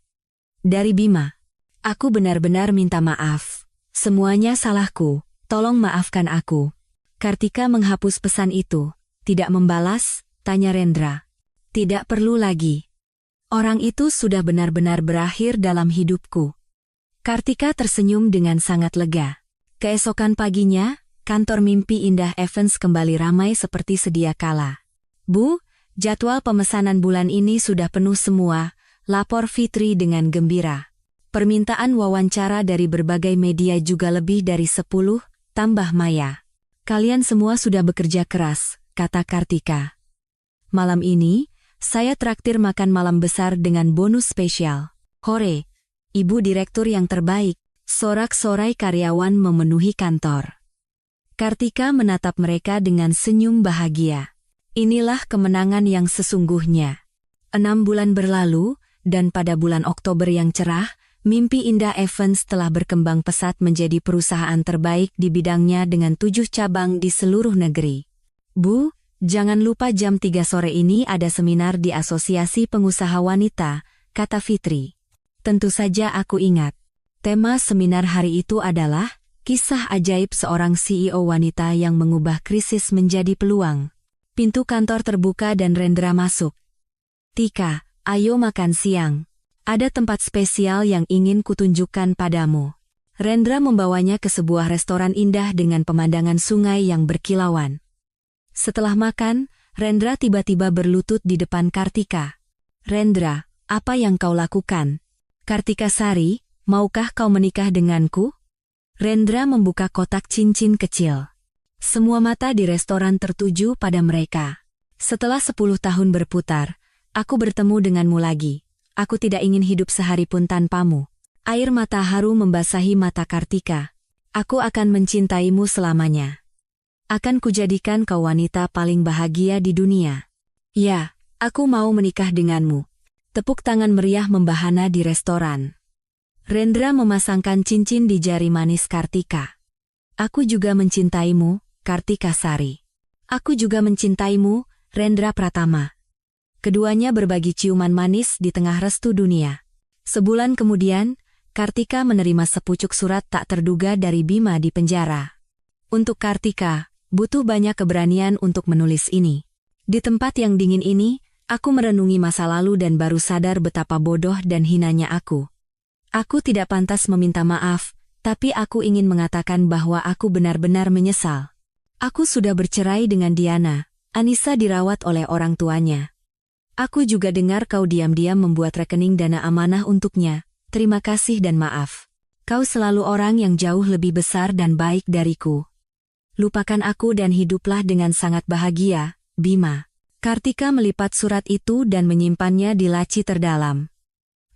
Dari Bima. Aku benar-benar minta maaf. Semuanya salahku, tolong maafkan aku. Kartika menghapus pesan itu. Tidak membalas, tanya Rendra. Tidak perlu lagi. Orang itu sudah benar-benar berakhir dalam hidupku. Kartika tersenyum dengan sangat lega. Keesokan paginya, kantor Mimpi Indah Events kembali ramai seperti sedia kala. Bu, jadwal pemesanan bulan ini sudah penuh semua, lapor Fitri dengan gembira. Permintaan wawancara dari berbagai media juga lebih dari 10, tambah Maya. Kalian semua sudah bekerja keras, kata Kartika. Malam ini, saya traktir makan malam besar dengan bonus spesial. Hore, Ibu Direktur yang terbaik. Sorak-sorai karyawan memenuhi kantor. Kartika menatap mereka dengan senyum bahagia. Inilah kemenangan yang sesungguhnya. 6 bulan berlalu, dan pada bulan Oktober yang cerah, Mimpi Indah Events telah berkembang pesat menjadi perusahaan terbaik di bidangnya dengan 7 cabang di seluruh negeri. Bu, jangan lupa jam 3 sore ini ada seminar di Asosiasi Pengusaha Wanita, kata Fitri. Tentu saja aku ingat. Tema seminar hari itu adalah kisah ajaib seorang CEO wanita yang mengubah krisis menjadi peluang. Pintu kantor terbuka dan Rendra masuk. Tika, ayo makan siang. Ada tempat spesial yang ingin kutunjukkan padamu. Rendra membawanya ke sebuah restoran indah dengan pemandangan sungai yang berkilauan. Setelah makan, Rendra tiba-tiba berlutut di depan Kartika. Rendra, apa yang kau lakukan? Kartika Sari, maukah kau menikah denganku? Rendra membuka kotak cincin kecil. Semua mata di restoran tertuju pada mereka. Setelah 10 tahun berputar, aku bertemu denganmu lagi. Aku tidak ingin hidup sehari pun tanpamu. Air mata haru membasahi mata Kartika. Aku akan mencintaimu selamanya. Akan kujadikan kau wanita paling bahagia di dunia. Ya, aku mau menikah denganmu. Tepuk tangan meriah membahana di restoran. Rendra memasangkan cincin di jari manis Kartika. Aku juga mencintaimu, Kartika Sari. Aku juga mencintaimu, Rendra Pratama. Keduanya berbagi ciuman manis di tengah restu dunia. Sebulan kemudian, Kartika menerima sepucuk surat tak terduga dari Bima di penjara. Untuk Kartika, butuh banyak keberanian untuk menulis ini. Di tempat yang dingin ini, aku merenungi masa lalu dan baru sadar betapa bodoh dan hinanya aku. Aku tidak pantas meminta maaf, tapi aku ingin mengatakan bahwa aku benar-benar menyesal. Aku sudah bercerai dengan Diana. Anissa dirawat oleh orang tuanya. Aku juga dengar kau diam-diam membuat rekening dana amanah untuknya. Terima kasih dan maaf. Kau selalu orang yang jauh lebih besar dan baik dariku. Lupakan aku dan hiduplah dengan sangat bahagia, Bima. Kartika melipat surat itu dan menyimpannya di laci terdalam.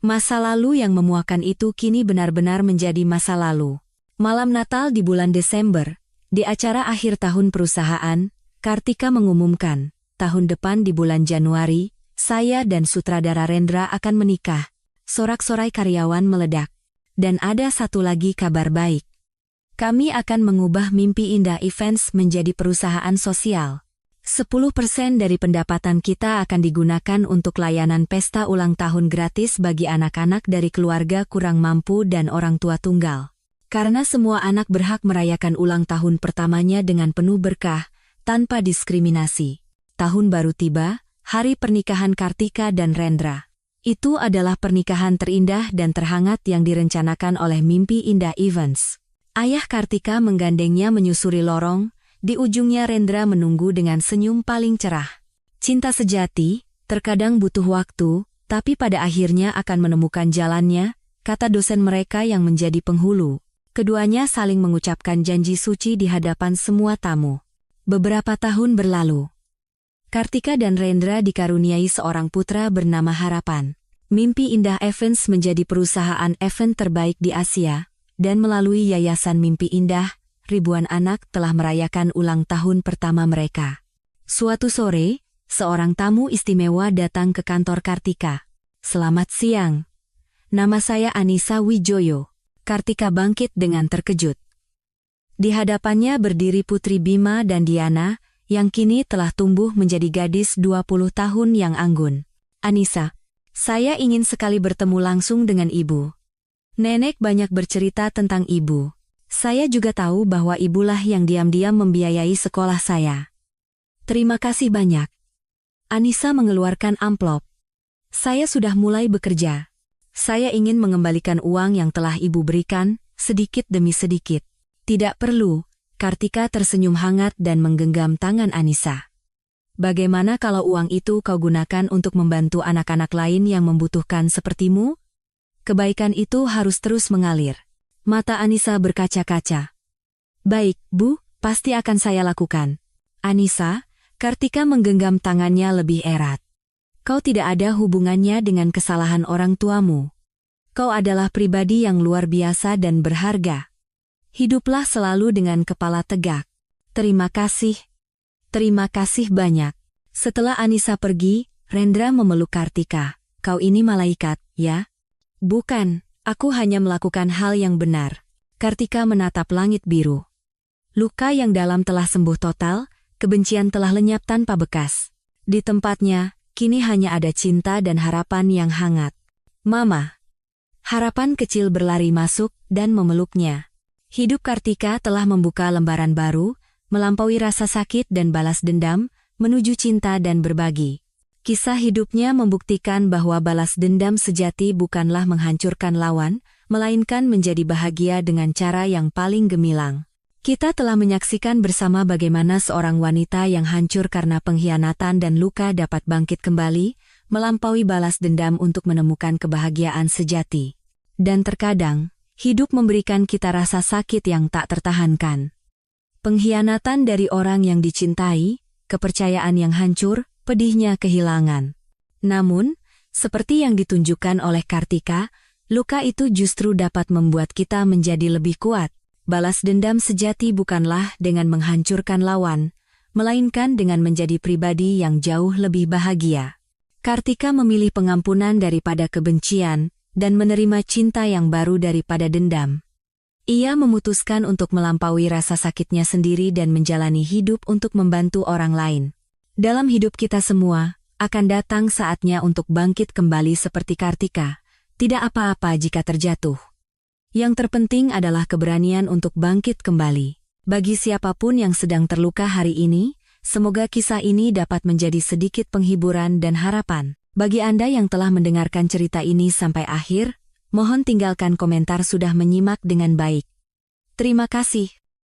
Masa lalu yang memuakan itu kini benar-benar menjadi masa lalu. Malam Natal di bulan Desember, di acara akhir tahun perusahaan, Kartika mengumumkan, tahun depan di bulan Januari, saya dan sutradara Rendra akan menikah. Sorak-sorai karyawan meledak. Dan ada satu lagi kabar baik. Kami akan mengubah Mimpi Indah Events menjadi perusahaan sosial. 10% dari pendapatan kita akan digunakan untuk layanan pesta ulang tahun gratis bagi anak-anak dari keluarga kurang mampu dan orang tua tunggal. Karena semua anak berhak merayakan ulang tahun pertamanya dengan penuh berkah, tanpa diskriminasi. Tahun baru tiba, hari pernikahan Kartika dan Rendra. Itu adalah pernikahan terindah dan terhangat yang direncanakan oleh Mimpi Indah Events. Ayah Kartika menggandengnya menyusuri lorong. Di ujungnya Rendra menunggu dengan senyum paling cerah. Cinta sejati, terkadang butuh waktu, tapi pada akhirnya akan menemukan jalannya, kata dosen mereka yang menjadi penghulu. Keduanya saling mengucapkan janji suci di hadapan semua tamu. Beberapa tahun berlalu. Kartika dan Rendra dikaruniai seorang putra bernama Harapan. Mimpi Indah Events menjadi perusahaan event terbaik di Asia, dan melalui Yayasan Mimpi Indah, ribuan anak telah merayakan ulang tahun pertama mereka. Suatu sore, seorang tamu istimewa datang ke kantor Kartika. Selamat siang. Nama saya Anissa Wijoyo. Kartika bangkit dengan terkejut. Di hadapannya berdiri Putri Bima dan Diana, yang kini telah tumbuh menjadi gadis 20 tahun yang anggun. Anissa, saya ingin sekali bertemu langsung dengan ibu. Nenek banyak bercerita tentang ibu. Saya juga tahu bahwa ibulah yang diam-diam membiayai sekolah saya. Terima kasih banyak. Anissa mengeluarkan amplop. Saya sudah mulai bekerja. Saya ingin mengembalikan uang yang telah ibu berikan, sedikit demi sedikit. Tidak perlu, Kartika tersenyum hangat dan menggenggam tangan Anissa. Bagaimana kalau uang itu kau gunakan untuk membantu anak-anak lain yang membutuhkan sepertimu? Kebaikan itu harus terus mengalir. Mata Anissa berkaca-kaca. Baik, Bu, pasti akan saya lakukan. Anissa, Kartika menggenggam tangannya lebih erat. Kau tidak ada hubungannya dengan kesalahan orang tuamu. Kau adalah pribadi yang luar biasa dan berharga. Hiduplah selalu dengan kepala tegak. Terima kasih. Terima kasih banyak. Setelah Anissa pergi, Rendra memeluk Kartika. Kau ini malaikat, ya? Bukan, aku hanya melakukan hal yang benar. Kartika menatap langit biru. Luka yang dalam telah sembuh total, kebencian telah lenyap tanpa bekas. Di tempatnya, kini hanya ada cinta dan harapan yang hangat. Mama. Harapan kecil berlari masuk dan memeluknya. Hidup Kartika telah membuka lembaran baru, melampaui rasa sakit dan balas dendam, menuju cinta dan berbagi. Kisah hidupnya membuktikan bahwa balas dendam sejati bukanlah menghancurkan lawan, melainkan menjadi bahagia dengan cara yang paling gemilang. Kita telah menyaksikan bersama bagaimana seorang wanita yang hancur karena pengkhianatan dan luka dapat bangkit kembali, melampaui balas dendam untuk menemukan kebahagiaan sejati. Dan terkadang, hidup memberikan kita rasa sakit yang tak tertahankan. Pengkhianatan dari orang yang dicintai, kepercayaan yang hancur, pedihnya kehilangan. Namun, seperti yang ditunjukkan oleh Kartika, luka itu justru dapat membuat kita menjadi lebih kuat. Balas dendam sejati bukanlah dengan menghancurkan lawan, melainkan dengan menjadi pribadi yang jauh lebih bahagia. Kartika memilih pengampunan daripada kebencian, dan menerima cinta yang baru daripada dendam. Ia memutuskan untuk melampaui rasa sakitnya sendiri dan menjalani hidup untuk membantu orang lain. Dalam hidup kita semua, akan datang saatnya untuk bangkit kembali seperti Kartika. Tidak apa-apa jika terjatuh. Yang terpenting adalah keberanian untuk bangkit kembali. Bagi siapapun yang sedang terluka hari ini, semoga kisah ini dapat menjadi sedikit penghiburan dan harapan. Bagi Anda yang telah mendengarkan cerita ini sampai akhir, mohon tinggalkan komentar sudah menyimak dengan baik. Terima kasih.